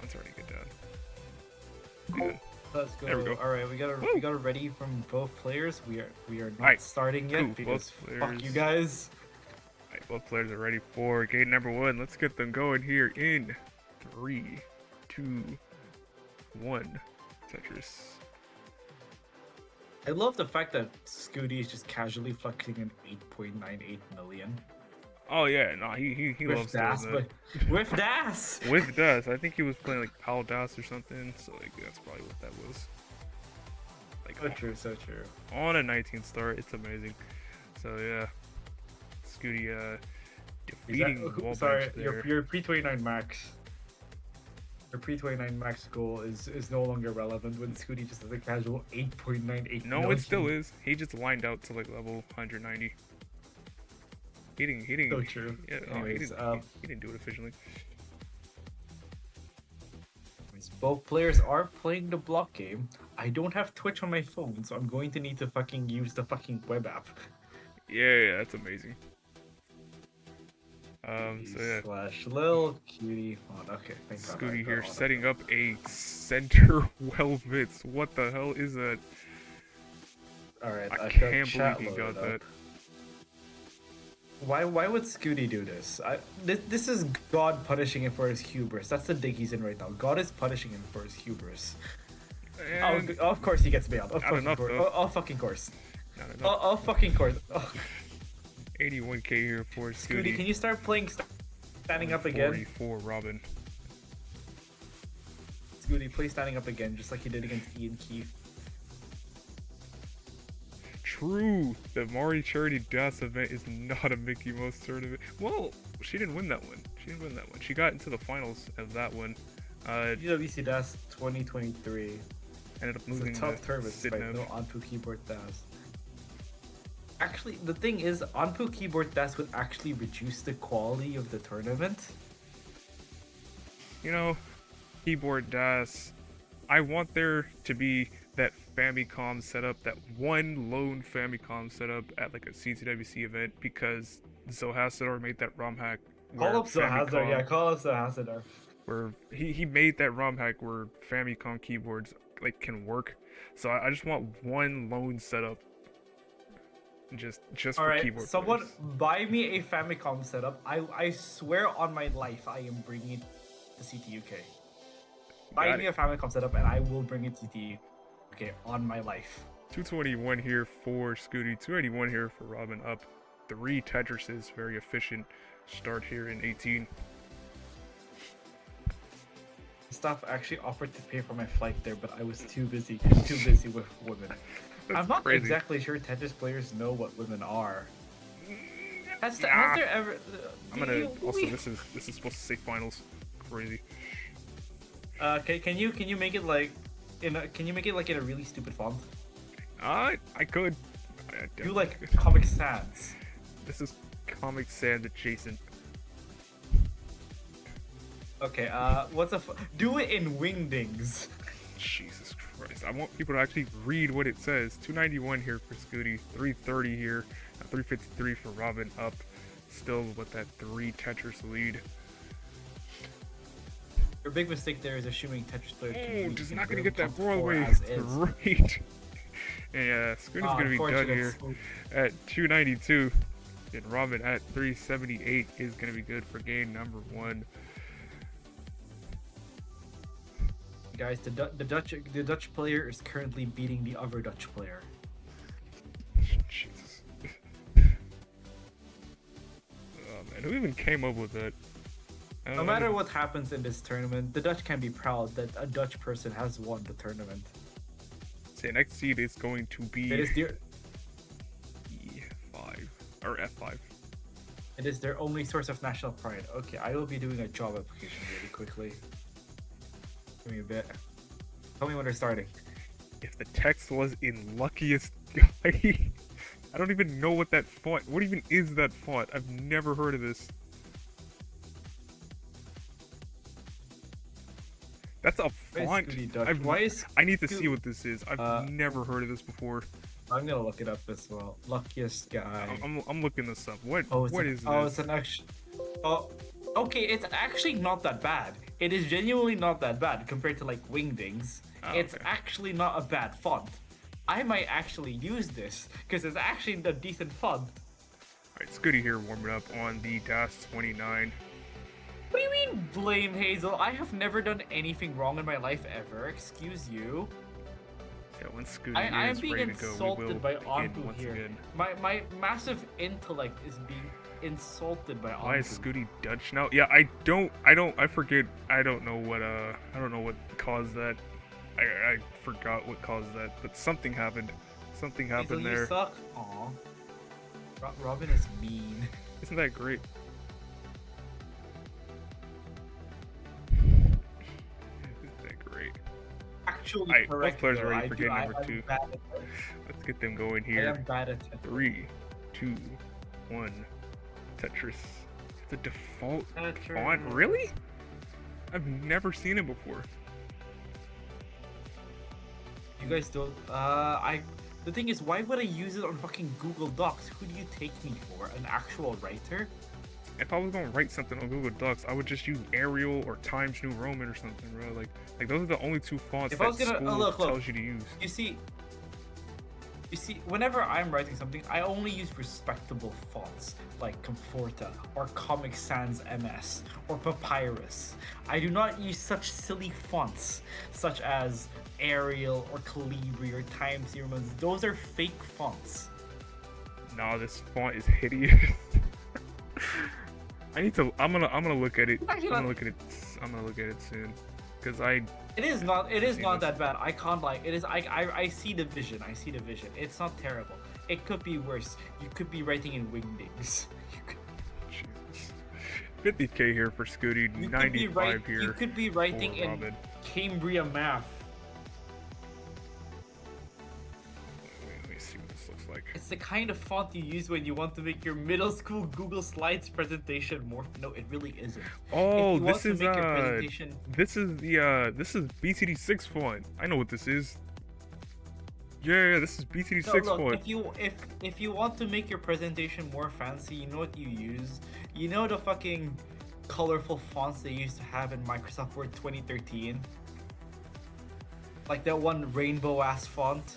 S1: I'm turning it down. Good.
S2: Let's go.
S1: There we go.
S2: Alright, we got
S1: Woo!
S2: it ready from both players. We are not
S1: Alright,
S2: starting yet
S1: cool,
S2: because
S1: both
S2: fuck
S1: players.
S2: you guys.
S1: All right, both players are ready for game number 1. Let's get them going here in 3, 2, 1. Tetris.
S2: I love the fact that Scooty is just casually flexing an 8.98 million.
S1: Oh yeah, no, he
S2: With
S1: loves
S2: Das,
S1: doing that.
S2: but with Das!
S1: With Das, I think he was playing like Pal Das or something, so like that's probably what that was. Like
S2: So true, so true.
S1: on a 19 start, it's amazing. So yeah, Scooty defeating Wallbench
S2: Sorry,
S1: there.
S2: your pre-29 max. Your pre-29 max goal is no longer relevant when Scooty just has a casual 8.98
S1: No, it still is. He just lined out to like level 190. He didn't.
S2: So true.
S1: Yeah, no,
S2: Anyways,
S1: he didn't do it efficiently.
S2: both players are playing the block game. I don't have Twitch on my phone, so I'm going to need to fucking use the fucking web app.
S1: Yeah, that's amazing. So yeah,
S2: Slash Lil Cutie. Oh, okay, thank God.
S1: Scooty
S2: I
S1: here
S2: got all
S1: setting up a center Velvets. What the hell is that?
S2: that. Alright,
S1: I
S2: I've
S1: can't
S2: got chat
S1: believe he got
S2: loaded
S1: that.
S2: up. Why would Scooty do this? This is God punishing him for his hubris. That's the dig he's in right now. God is punishing him for his hubris.
S1: And
S2: Oh, of course he gets bailed. Of
S1: Not
S2: fucking
S1: enough,
S2: course.
S1: though.
S2: Oh, fucking course.
S1: not enough.
S2: Oh, fucking course. Oh.
S1: 81k here for
S2: Scooty,
S1: Scooty.
S2: can you start playing standing up again?
S1: 44 Robin.
S2: Scooty, play standing up again, just like you did against Ian Keefe.
S1: True, the Mari Charity Das event is not a Mickey Mouse tournament. Well, she didn't win that one. She got into the finals of that one.
S2: GWC DAS 2023.
S1: Ended up
S2: It's
S1: losing
S2: a tough
S1: to
S2: tournament despite
S1: Sidnev.
S2: no Anpu keyboard DAS. Actually, the thing is, Anpu keyboard DAS would actually reduce the quality of the tournament.
S1: You know, keyboard Das. I want there to be that Famicom setup, that one lone Famicom setup at like a CTWC event, because Zohazadar made that ROM hack. where
S2: Call up Zohazar,
S1: Famicom-
S2: yeah, call up Zohazar.
S1: Where he made that ROM hack where Famicom keyboards like can work. So I just want one lone setup. Just for
S2: Alright,
S1: keyboard
S2: someone
S1: players.
S2: buy me a Famicom setup. I swear on my life I am bringing it to CTUK. Buy
S1: Got
S2: me
S1: it.
S2: a Famicom setup and I will bring it to CTUK on my life.
S1: 221 here for Scooty, 281 here for Robin, up 3 Tetrises, very efficient start here in 18.
S2: Staff actually offered to pay for my flight there, but I was too busy with women. I'm not
S1: crazy.
S2: exactly sure Tetris players know what women are. Has
S1: Nah.
S2: there ever?
S1: I'm gonna also this is supposed to say finals. Crazy.
S2: Can you make it like in a really stupid font?
S1: I could.
S2: Do like Comic Sans.
S1: This is Comic Sans adjacent.
S2: Okay, do it in Wingdings.
S1: Jesus Christ. I want people to actually read what it says. 291 here for Scooty, 330 here, 353 for Robin, up still with that 3 Tetris lead.
S2: Your big mistake there is assuming Tetris players can
S1: Oh,
S2: read
S1: just
S2: in
S1: not gonna
S2: Room
S1: get that
S2: Comp
S1: Broadway
S2: 4 as is.
S1: great. Yeah, Scooty's gonna be done here at 292. And Robin at 378 is gonna be good for game number 1.
S2: Guys, the Dutch player is currently beating the other Dutch player.
S1: Jesus. Oh man, who even came up with that?
S2: No matter what happens in this tournament, the Dutch can be proud that a Dutch person has won the tournament.
S1: Say next seed is going to be
S2: It is their
S1: E5 or F5.
S2: It is their only source of national pride. Okay, I will be doing a job application really quickly. Give me a bit. Tell me when they're starting.
S1: If the text was in luckiest guy, I don't even know what that font. What even is that font? I've never heard of this. That's a font. I need to see what this is. I've never heard of this before.
S2: I'm gonna look it up as well. Luckiest guy.
S1: I'm looking this up. What is this?
S2: Oh, it's an actual. Oh, okay. It's actually not that bad. It is genuinely not that bad compared to like Wingdings.
S1: Oh,
S2: it's
S1: okay.
S2: actually not a bad font. I might actually use this because it's actually a decent font.
S1: Alright, Scooty here warming up on the DAS 29.
S2: What do you mean blame Hazel? I have never done anything wrong in my life ever. Excuse you.
S1: Yeah, when Scooty
S2: I am
S1: is
S2: being
S1: ready to go, we will
S2: insulted by
S1: begin
S2: Anpu
S1: once
S2: here.
S1: again.
S2: My massive intellect is being insulted by Anpu.
S1: Why is Scooty Dutch now? Yeah, I forget. I don't know what caused that. I forgot what caused that, but something happened. Something happened
S2: Hazel,
S1: there.
S2: You suck. Aw. Robin is mean.
S1: Isn't that great? Isn't that great?
S2: Actually,
S1: Alright,
S2: correct.
S1: both players
S2: though.
S1: are ready
S2: I
S1: for
S2: do-
S1: game
S2: I-
S1: number
S2: I'm
S1: 2.
S2: bad at-
S1: Let's get them going
S2: I
S1: here.
S2: am bad at it.
S1: 3, 2, 1. Tetris. The default
S2: Tetris.
S1: font? Really? I've never seen it before.
S2: You guys don't. The thing is, why would I use it on fucking Google Docs? Who do you take me for? An actual writer?
S1: If I was gonna write something on Google Docs, I would just use Arial or Times New Roman or something, bro. Like those are the only two fonts
S2: If I
S1: that
S2: was gonna-
S1: school
S2: look.
S1: tells you to use.
S2: You see, whenever I'm writing something, I only use respectable fonts like Comforta or Comic Sans MS or Papyrus. I do not use such silly fonts such as Arial or Calibri or Times New Roman. Those are fake fonts.
S1: Nah, this font is hideous. I'm gonna look at it. I'm gonna look at it soon, cause
S2: It is not that bad. I can't lie. It is. I see the vision. I see the vision. It's not terrible. It could be worse. You could be writing in Wingdings.
S1: Jesus. 50k here for Scooty. 95 here.
S2: You could be writing
S1: for
S2: in
S1: Robin.
S2: Cambria Math.
S1: Let me see what this looks like.
S2: It's the kind of font you use when you want to make your middle school Google Slides presentation more. No, it really isn't.
S1: Oh,
S2: If you want
S1: this
S2: to
S1: is
S2: make your presentation.
S1: this is BTD6 font. I know what this is. Yeah, this is BTD6
S2: No, look,
S1: font.
S2: if you want to make your presentation more fancy, you know what you use? You know the fucking colorful fonts they used to have in Microsoft Word 2013? Like that one rainbow ass font?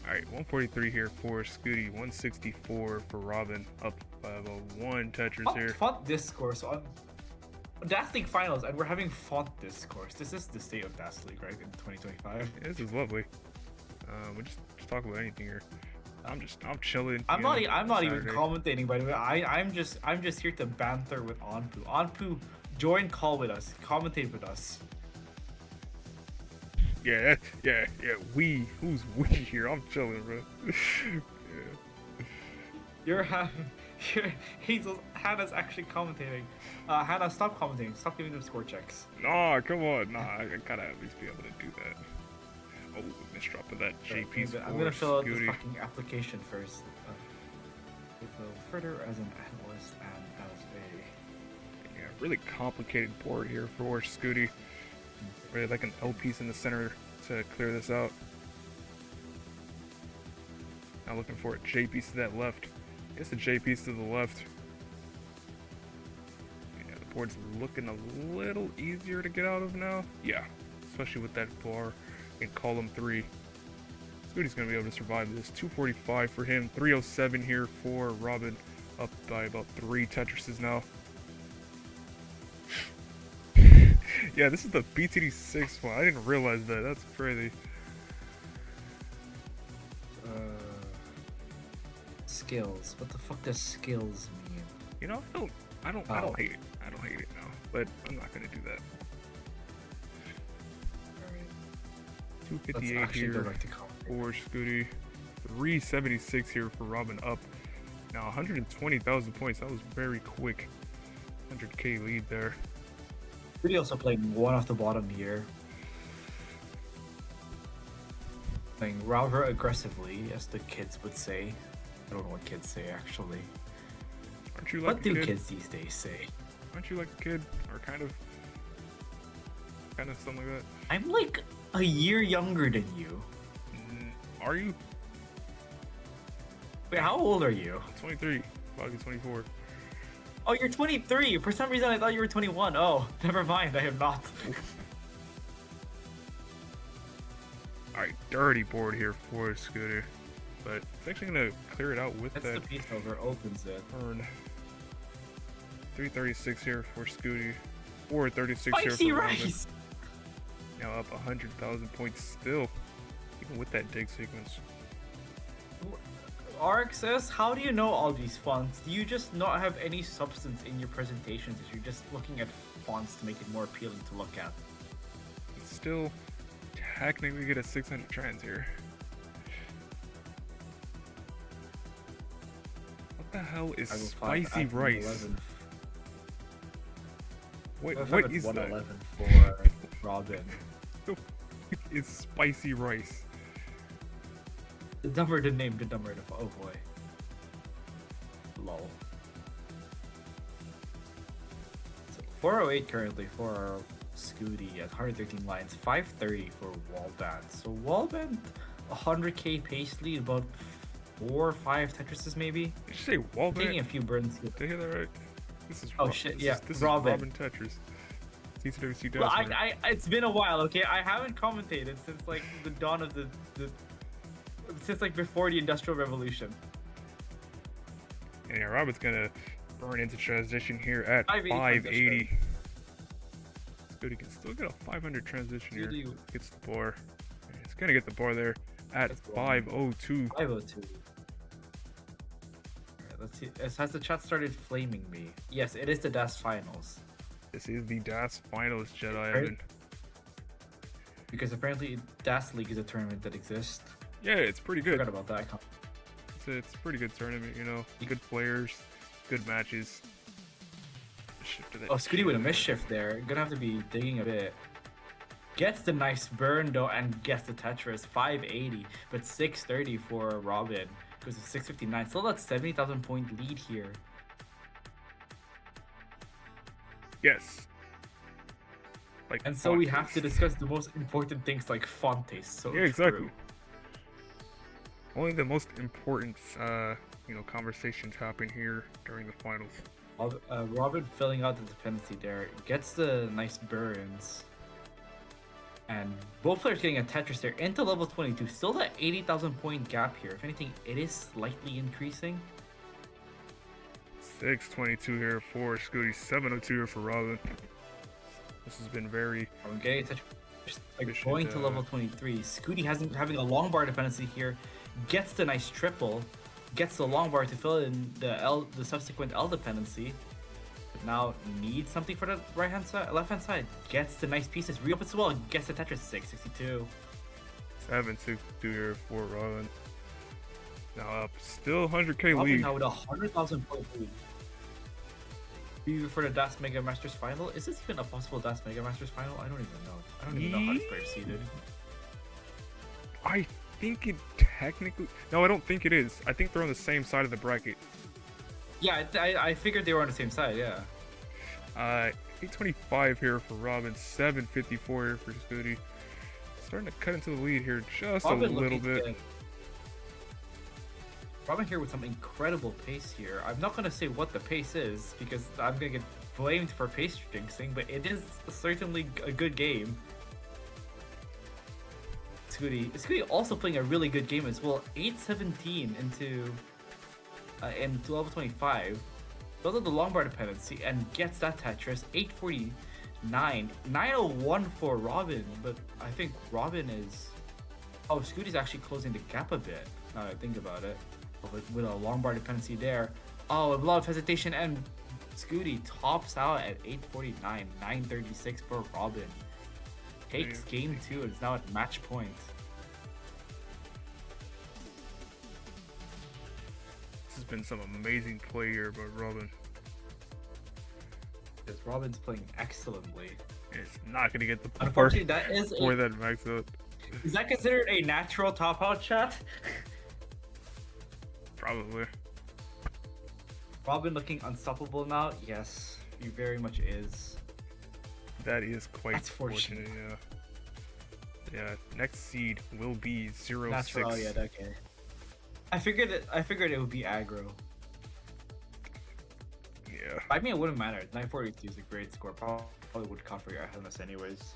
S1: Alright, 143 here for Scooty, 164 for Robin, up by about 1 Tetris here.
S2: Font discourse on DAS League Finals, and we're having font discourse. This is the state of DAS League, right, in 2025.
S1: Yeah, this is lovely. We just talk about anything here. I'm chilling.
S2: I'm not even
S1: Saturday.
S2: commentating, by the way. I'm just here to banter with Anpu. Anpu, join call with us, commentate with us.
S1: Yeah. We, who's we here? I'm chilling, bro. Yeah.
S2: Hazel, Hannah's actually commentating. Hannah, stop commentating. Stop giving them score checks.
S1: Nah, come on. Nah, I gotta at least be able to do that. Oh, misdrop of that JP score.
S2: I'm gonna fill out the
S1: Scooty.
S2: fucking application first. Further as an analyst and as a.
S1: Yeah, really complicated board here for Scooty. Really like an L piece in the center to clear this out. Now looking for a J piece to that left. It's a J piece to the left. Yeah, the board's looking a little easier to get out of now. Yeah, especially with that bar in column 3. Scooty's gonna be able to survive this. 245 for him, 307 here for Robin, up by about 3 Tetrises now. Yeah, this is the BTD6 one. I didn't realize that. That's crazy.
S2: Skills. What the fuck does skills mean?
S1: You know, I don't hate it. I don't hate it now, but I'm not gonna do that.
S2: Alright.
S1: 258
S2: Let's actually go
S1: here
S2: back to commentary.
S1: for Scooty. 376 here for Robin up. Now 120,000 points. That was very quick. 100k lead there.
S2: Scooty also playing one off the bottom here. Playing rather aggressively, as the kids would say. I don't know what kids say actually.
S1: Aren't you like
S2: What
S1: a
S2: do
S1: kid?
S2: kids these days say?
S1: Aren't you like a kid, or kind of something like that?
S2: I'm like a year younger than you.
S1: Are you?
S2: Wait, how old are you?
S1: 23, probably 24.
S2: Oh, you're 23. For some reason, I thought you were 21. Oh, never mind. I am not.
S1: All right, dirty board here for Scooter, but it's actually gonna clear it out with
S2: That's
S1: that
S2: the piece over. Opens it.
S1: turn. 336 here for Scooty. 436 here
S2: Spicy
S1: for Robin.
S2: rice.
S1: Now up 100,000 points still, even with that dig sequence.
S2: RxS, how do you know all these fonts? Do you just not have any substance in your presentations? If you're just looking at fonts to make it more appealing to look at?
S1: Still technically get a 600 trans here. What the hell is
S2: I will find
S1: spicy
S2: at
S1: rice?
S2: 11.
S1: What is that?
S2: 111 for Robin.
S1: It's spicy rice.
S2: The dumber the name, the dumber the oh boy. Lol. So 408 currently for Scooty at 113 lines, 530 for Wallband. So Wallband, 100k pace lead, about 4 or 5 Tetrises maybe.
S1: Did you say Wallband?
S2: Taking a few burns.
S1: Did I hear that right? This is
S2: Oh, shit, yeah,
S1: This
S2: Robin.
S1: is Robin Tetris. CCWC
S2: Well,
S1: Dazzler.
S2: it's been a while, okay? I haven't commentated since like the dawn of the since like before the Industrial Revolution.
S1: And yeah, Robin's gonna burn into transition here at
S2: 580
S1: 580. Scooty can still get a 500 transition here.
S2: Scooty-
S1: Gets the bar. It's gonna get the bar there at
S2: That's wrong.
S1: 502.
S2: 502. Alright, let's see. Has the chat started flaming me? Yes, it is the DAS finals.
S1: This is the DAS Finals, Jedi
S2: Right.
S1: Evan.
S2: Because apparently DAS League is a tournament that exists.
S1: Yeah, it's pretty good.
S2: Forgot about that.
S1: It's a pretty good tournament, you know. Good players, good matches. Shift to that
S2: Oh, Scooty with a
S1: shit.
S2: mischief there. Gonna have to be digging a bit. Gets the nice burn though and gets the Tetris. 580, but 630 for Robin. Goes to 659. Still that 70,000 point lead here.
S1: Yes. Like
S2: And so we
S1: font
S2: have to
S1: taste.
S2: discuss the most important things like font taste. So
S1: Yeah, exactly.
S2: true.
S1: Only the most important, conversations happen here during the finals.
S2: Robin filling out the dependency there. Gets the nice burns. And both players getting a Tetris there into level 22. Still that 80,000 point gap here. If anything, it is slightly increasing.
S1: 622 here for Scooty, 702 here for Robin. This has been very
S2: I'm getting a Tetris. Like
S1: We should,
S2: going to level 23. Scooty having a long bar dependency here. Gets the nice triple. Gets the long bar to fill in the subsequent L dependency. But now needs something for the left hand side. Gets the nice pieces. Reopens well. Gets the Tetris 662.
S1: 762 here for Robin. Now up, still 100k
S2: Robin
S1: lead.
S2: now with a 100,000 point lead. Preview for the DAS Mega Masters final. Is this even a possible DAS Mega Masters final? I don't even know. I don't even know how this player seeded.
S1: I think it technically. No, I don't think it is. I think they're on the same side of the bracket.
S2: Yeah, I figured they were on the same side. Yeah.
S1: 825 here for Robin, 754 here for Scooty. Starting to cut into the lead here just
S2: Robin
S1: a little
S2: looking
S1: bit.
S2: good. Robin here with some incredible pace here. I'm not gonna say what the pace is because I'm gonna get blamed for pace jinxing, but it is certainly a good game. Scooty also playing a really good game as well. 817 into level 25. Built up the long bar dependency and gets that Tetris. 840 901 for Robin, but I think Robin is. Oh, Scooty's actually closing the gap a bit. Now that I think about it, with a long bar dependency there. Oh, a lot of hesitation, and Scooty tops out at 849, 936 for Robin. Takes game 2 and is now at match point.
S1: This has been some amazing play here by Robin.
S2: Because Robin's playing excellently.
S1: It's not gonna get the bar
S2: Unfortunately, that is
S1: for that max out.
S2: Is that considered a natural top out shot?
S1: Probably.
S2: Robin looking unstoppable now? Yes, he very much is.
S1: That is quite
S2: That's
S1: fortunate, yeah. Yeah, next seed will be 0-6.
S2: Natural, yeah, okay. I figured it would be aggro.
S1: Yeah.
S2: I mean, it wouldn't matter. 942 is a great score. Probably would count for your SMS anyways.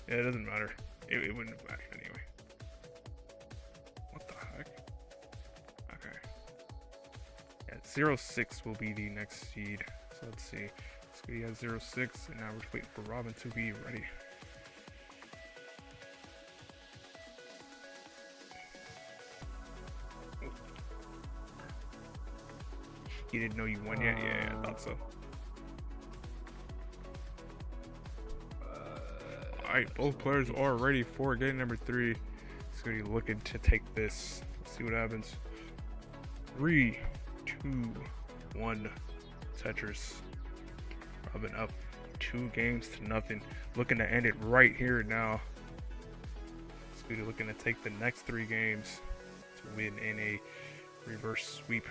S1: Yeah, it doesn't matter. It wouldn't have mattered anyway. What the heck? Okay. Yeah, 0-6 will be the next seed. So let's see. Scooty has 0-6, and now we're just waiting for Robin to be ready. You didn't know you won yet? Yeah, I thought so. Alright, both players are ready for game number 3. Scooty looking to take this. Let's see what happens. 3, 2, 1. Tetris. Robin up 2-0. Looking to end it right here now. Scooty looking to take the next 3 games to win in a reverse sweep.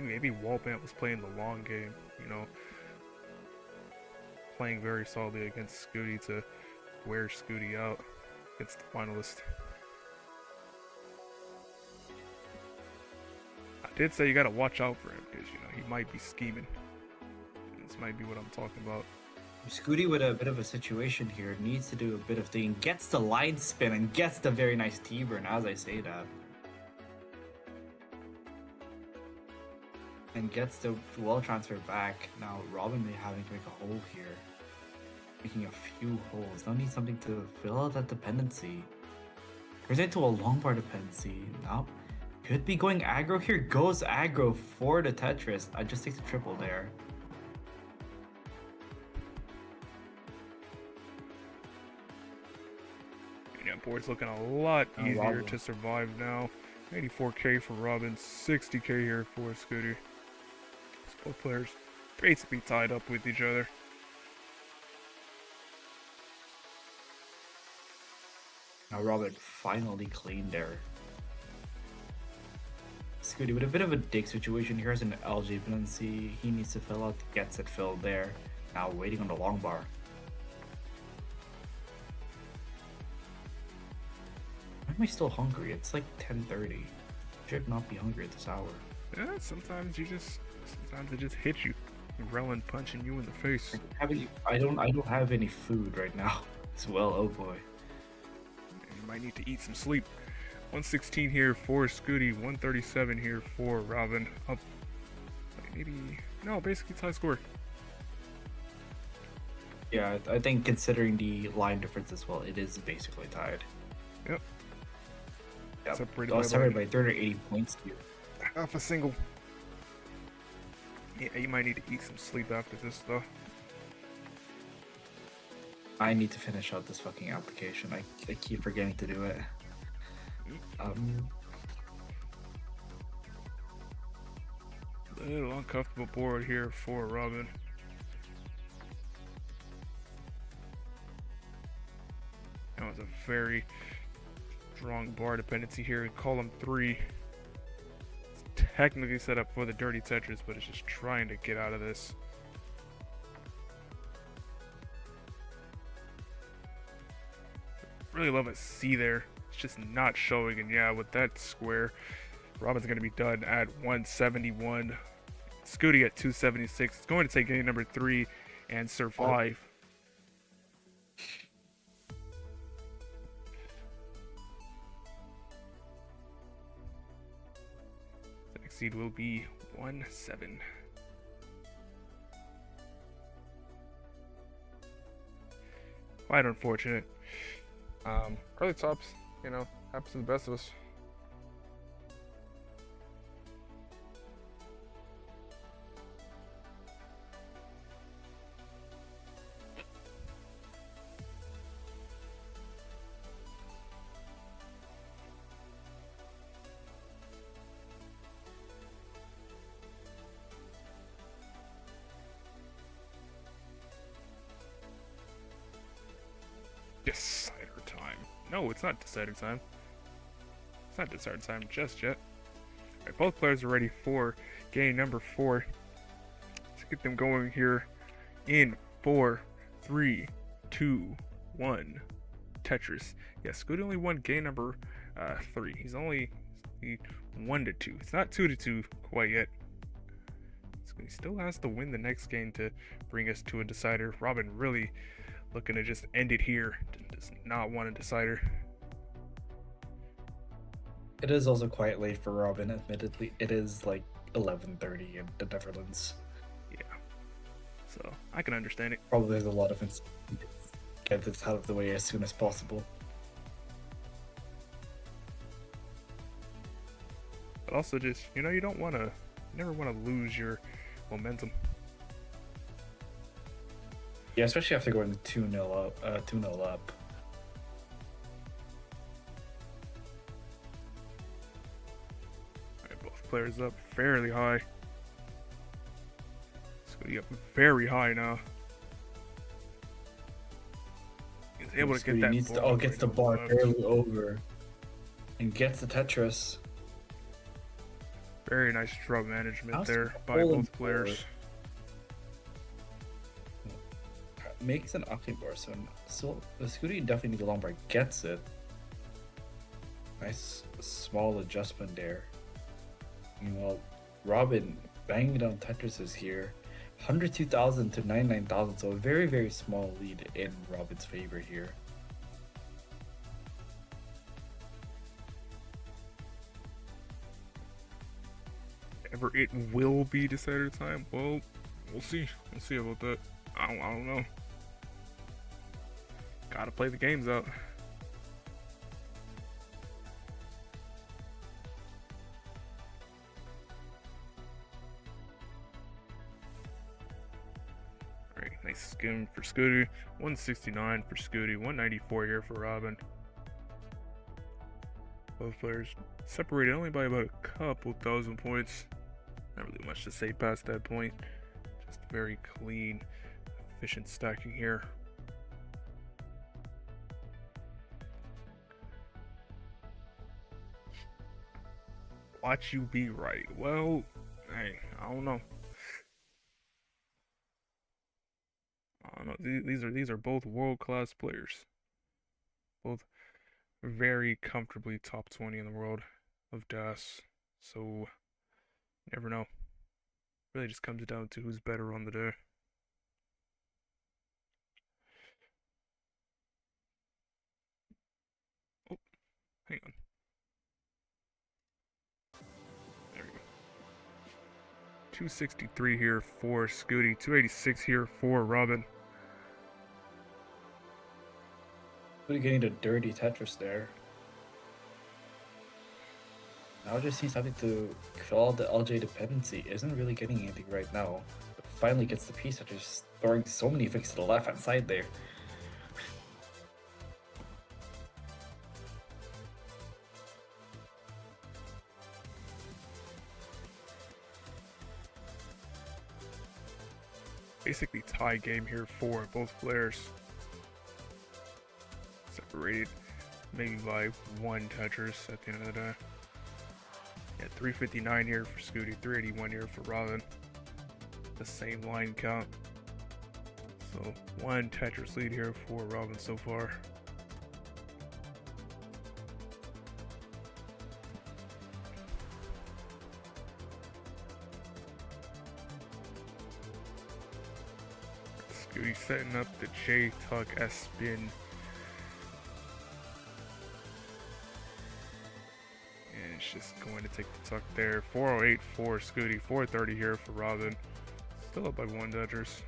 S1: Maybe Wallbant was playing the long game, you know, playing very solidly against Scooty to wear Scooty out against the finalist. I did say you gotta watch out for him because, you know, he might be scheming. This might be what I'm talking about.
S2: Scooty with a bit of a situation here needs to do a bit of thing. Gets the line spin and gets the very nice T-burn as I say that. And gets the wall transfer back. Now Robin may having to make a hole here. Making a few holes. Now need something to fill out that dependency. Turns into a long bar dependency. Now could be going aggro here. Goes aggro for the Tetris. I just take the triple there.
S1: Yeah, board's looking a lot easier to survive now. 84k for Robin, 60k here for Scooty. Both players basically tied up with each other.
S2: Now Robin finally cleaned there. Scooty with a bit of a dig situation. Here's an LG dependency. He needs to fill out, gets it filled there. Now waiting on the long bar. Why am I still hungry? It's like 10:30. Should not be hungry at this hour.
S1: Yeah, sometimes it just hits you. Relin punching you in the face.
S2: I don't have any food right now as well. Oh boy.
S1: You might need to eat some sleep. 116 here for Scooty, 137 here for Robin. Up, basically tie score.
S2: Yeah, I think considering the line difference as well, it is basically tied.
S1: Yep.
S2: Separated by 380 points here.
S1: Half a single. Yeah, you might need to eat some sleep after this, though.
S2: I need to finish out this fucking application. I keep forgetting to do it.
S1: Little uncomfortable board here for Robin. That was a very strong bar dependency here in column 3. It's technically set up for the dirty Tetris, but it's just trying to get out of this. Really love a C there. It's just not showing, and yeah, with that square, Robin's going to be done at 171. Scooty at 276. It's going to take game number 3 and survive. seed will be 1-7. Quite unfortunate. Early tops, happens to the best of us. Decider time. No, it's not decider time. It's not decider time just yet. Alright, both players are ready for game number 4. Let's get them going here in 4, 3, 2, 1. Tetris. Yeah, Scooty only won game number 3. He's only 1-2. It's not 2-2 quite yet. Scooty still has to win the next game to bring us to a decider. Robin really looking to just end it here. Does not want a decider.
S2: It is also quite late for Robin, admittedly. It is like 11:30 in the Netherlands.
S1: Yeah. So, I can understand it.
S2: Probably there's a lot of get this out of the way as soon as possible.
S1: But also just, you don't want to, never want to lose your momentum.
S2: Yeah, especially after going 2-0 up. 2-0 up.
S1: Alright, both players up fairly high. Scooty up very high now. He's able to get that
S2: needs
S1: ball.
S2: gets the bar barely over. And gets the Tetris.
S1: Very nice draw management
S2: How's
S1: there by
S2: Poland
S1: both players.
S2: Makes an octave so the Scooty definitely needs a long bar. Gets it. Nice small adjustment there. Meanwhile, Robin banging down Tetrises here. 102,000 to 99,000, so a very, very small lead in Robin's favor here.
S1: Ever it will be decider time? Well, we'll see. We'll see about that. I don't know. Gotta play the games out. Alright, nice skim for Scooty. 169 for Scooty. 194 here for Robin. Both players separated only by about a couple thousand points. Not really much to say past that point. Just very clean, efficient stacking here. Watch you be right. Well, hey, I don't know. These are both world-class players. Both very comfortably top 20 in the world of DAS. So, never know. Really just comes down to who's better on the day. Oh, hang on. There we go. 263 here for Scooty. 286 here for Robin.
S2: Scooty getting the dirty Tetris there. Now just needs something to fill out the LJ dependency. Isn't really getting anything right now. But finally gets the piece after just throwing so many things to the left hand side there.
S1: Basically tie game here for both players. Separated maybe by 1 Tetris at the end of the day. Yeah, 359 here for Scooty, 381 here for Robin. The same line count. So 1 Tetris lead here for Robin so far. Scooty setting up the J-Tuck S-Spin. And just going to take the tuck there. 408 for Scooty, 430 here for Robin. Still up by 1 Dodgers.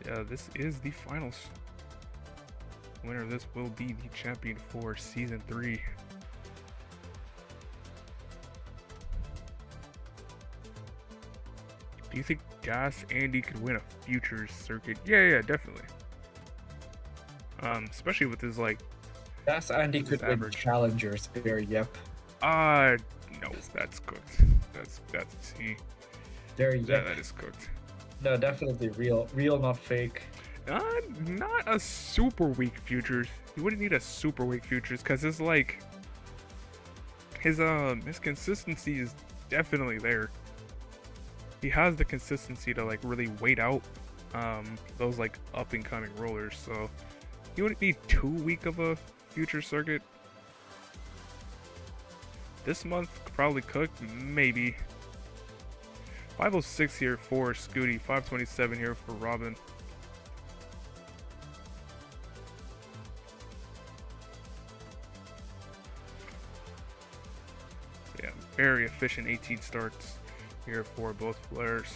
S1: Yeah, this is the finals. Winner of this will be the champion for season 3. Do you think Gas Andy could win a futures circuit? Yeah, definitely. Especially with his like.
S2: That's Andy could win
S1: average.
S2: Challenger Spear. Yep.
S1: No, that's cooked. That's see.
S2: There,
S1: Yeah,
S2: yep.
S1: that is cooked.
S2: No, definitely real, not fake.
S1: Not a super weak futures. You wouldn't need a super weak futures because it's like his consistency is definitely there. He has the consistency to like really wait out those like up and coming rollers. So you wouldn't need too weak of a future circuit. This month probably cooked, maybe. 506 here for Scooty, 527 here for Robin. Yeah, very efficient 18 starts here for both players.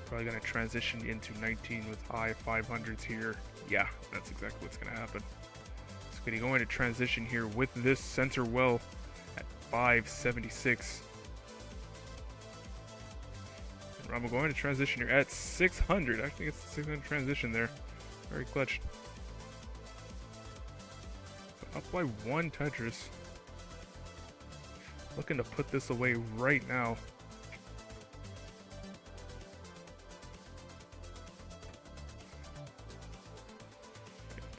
S1: Probably going to transition into 19 with high 500s here. Yeah, that's exactly what's going to happen. Scooty going to transition here with this center well at 576. And Robin going to transition here at 600. I think it's a 600 transition there. Very clutch. So up by 1 Tetris. Looking to put this away right now.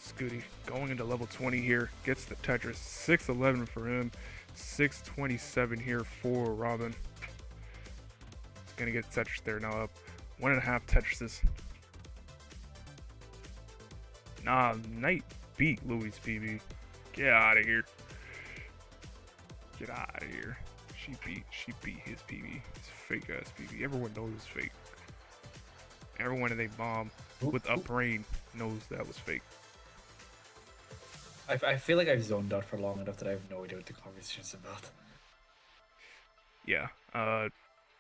S1: Scooty going into level 20 here. Gets the Tetris. 611 for him. 627 here for Robin. He's going to get Tetris there now up. 1.5 Tetrises. Nah, Knight beat Louis PB. Get out of here. Get out of here. She beat his PB. His fake ass PB. Everyone knows it's fake. Everyone in a bomb with up rain knows that was fake.
S2: I feel like I've zoned out for long enough that I have no idea what the conversation's about.
S1: Yeah.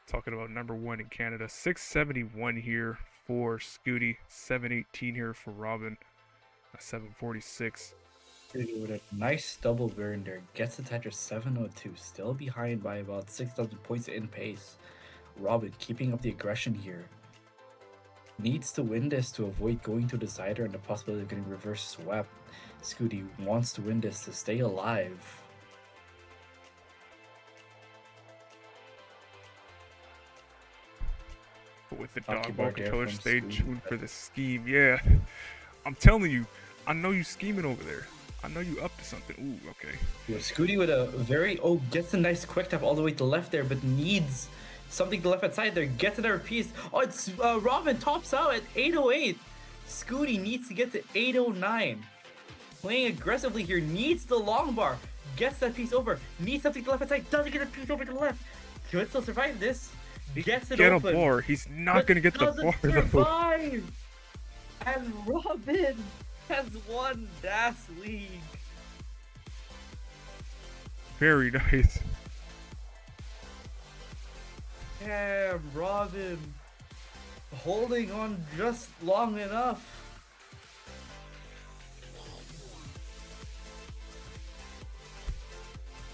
S1: Talking about number 1 in Canada. 671 here for Scooty. 718 here for Robin. 746.
S2: With a nice double burn there, gets the Tetris 702, still behind by about 6,000 points in pace. Robin keeping up the aggression here. Needs to win this to avoid going to decider and the possibility of getting reverse swept. Scooty wants to win this to stay alive.
S1: But with the
S2: Hockey
S1: dog
S2: bar
S1: ball
S2: there
S1: controller,
S2: from
S1: stay
S2: Scooty.
S1: tuned for the scheme. Yeah. I'm telling you, I know you scheming over there. I know you up to something. Ooh, okay.
S2: Yeah, Scooty with a very gets a nice quick tap all the way to the left there, but needs something to the left hand side there. Gets another piece. Oh, it's Robin tops out at 808. Scooty needs to get to 809. Playing aggressively here, needs the long bar. Gets that piece over. Needs something to the left hand side. Doesn't get a piece over to the left. Could still survive this. Gets it
S1: Get
S2: open.
S1: a bar. He's not going to get the
S2: Doesn't
S1: bar, though.
S2: survive. And Robin has won Das League.
S1: Very nice.
S2: Damn, Robin. Holding on just long enough.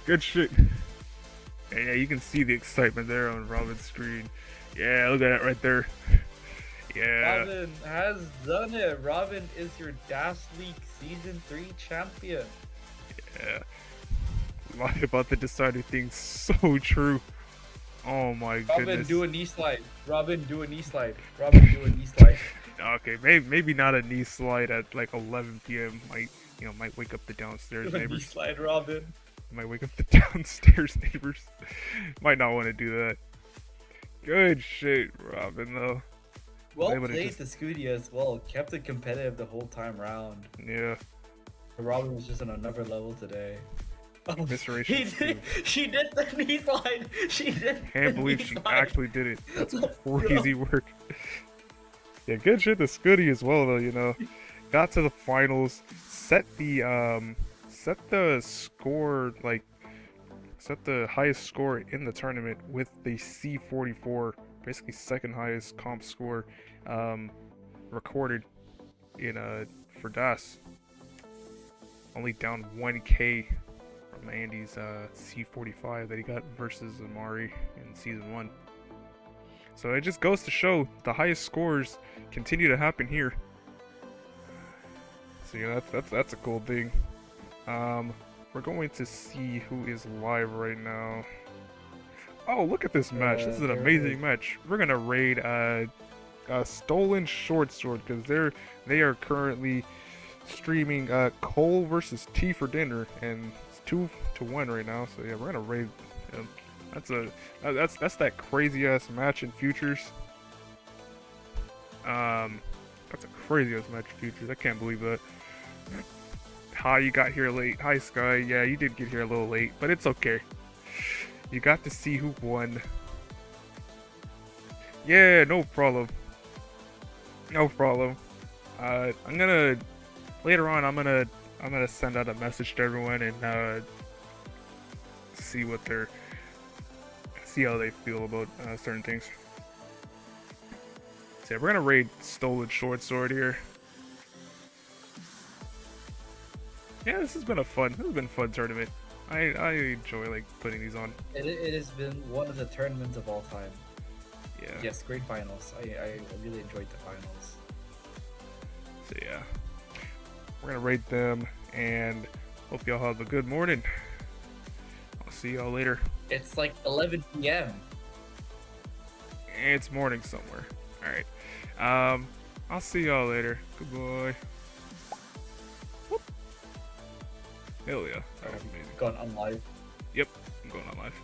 S1: Good shit. Yeah, you can see the excitement there on Robin's screen. Yeah, look at that right there. Yeah.
S2: Robin has done it. Robin is your Das League Season 3 champion.
S1: Yeah. Lie about the decider thing, so true. Oh my
S2: Robin,
S1: goodness.
S2: do a knee slide. Robin, do a knee slide. Robin, do a knee slide.
S1: Okay, maybe not a knee slide at like 11 p.m. Might wake up the downstairs
S2: Do a knee
S1: neighbors.
S2: slide, Robin.
S1: Might wake up the downstairs neighbors. Might not want to do that. Good shit, Robin, though.
S2: Well
S1: able to
S2: played
S1: just-
S2: to Scooty as well. Kept it competitive the whole time round.
S1: Yeah.
S2: Robin was just on another level today. Oh,
S1: Commiserations
S2: she did the knee slide. She did.
S1: Can't
S2: the
S1: believe
S2: knee
S1: she
S2: slide.
S1: actually did it. That's
S2: Let's
S1: crazy work. Yeah, good shit to Scooty as well, though. Got to the finals, set the set the score, like, set the highest score in the tournament with the C44, basically second highest comp score recorded in for Das. Only down 1K from Andy's C45 that he got versus Amari in season 1. So it just goes to show the highest scores continue to happen here. So yeah, that's a cool thing. We're going to see who is live right now. Oh, look at this match! This is an
S2: there it
S1: amazing
S2: is.
S1: match. We're gonna raid Stolen Short Sword because they are currently streaming Cole versus T for dinner, and it's 2-1 right now. So yeah, we're gonna raid him. That's that crazy ass match in futures. That's a crazy ass match in futures. I can't believe that. Hi, you got here late. Hi, Sky. Yeah, you did get here a little late, but it's okay. You got to see who won. Yeah, no problem. No problem. I'm gonna later on. I'm gonna send out a message to everyone and see how they feel about certain things. So yeah, we're gonna raid Stolen Short Sword here. Yeah, this has been a fun tournament. I enjoy like putting these on.
S2: It has been one of the tournaments of all time.
S1: Yeah.
S2: Yes, great finals. I really enjoyed the finals.
S1: So yeah, we're gonna rate them and hope y'all have a good morning. I'll see y'all later.
S2: It's like 11 p.m.
S1: It's morning somewhere. All right. I'll see y'all later. Goodbye. Whoop. Hell yeah, that was amazing.
S2: Gone on live.
S1: Yep, I'm going on live.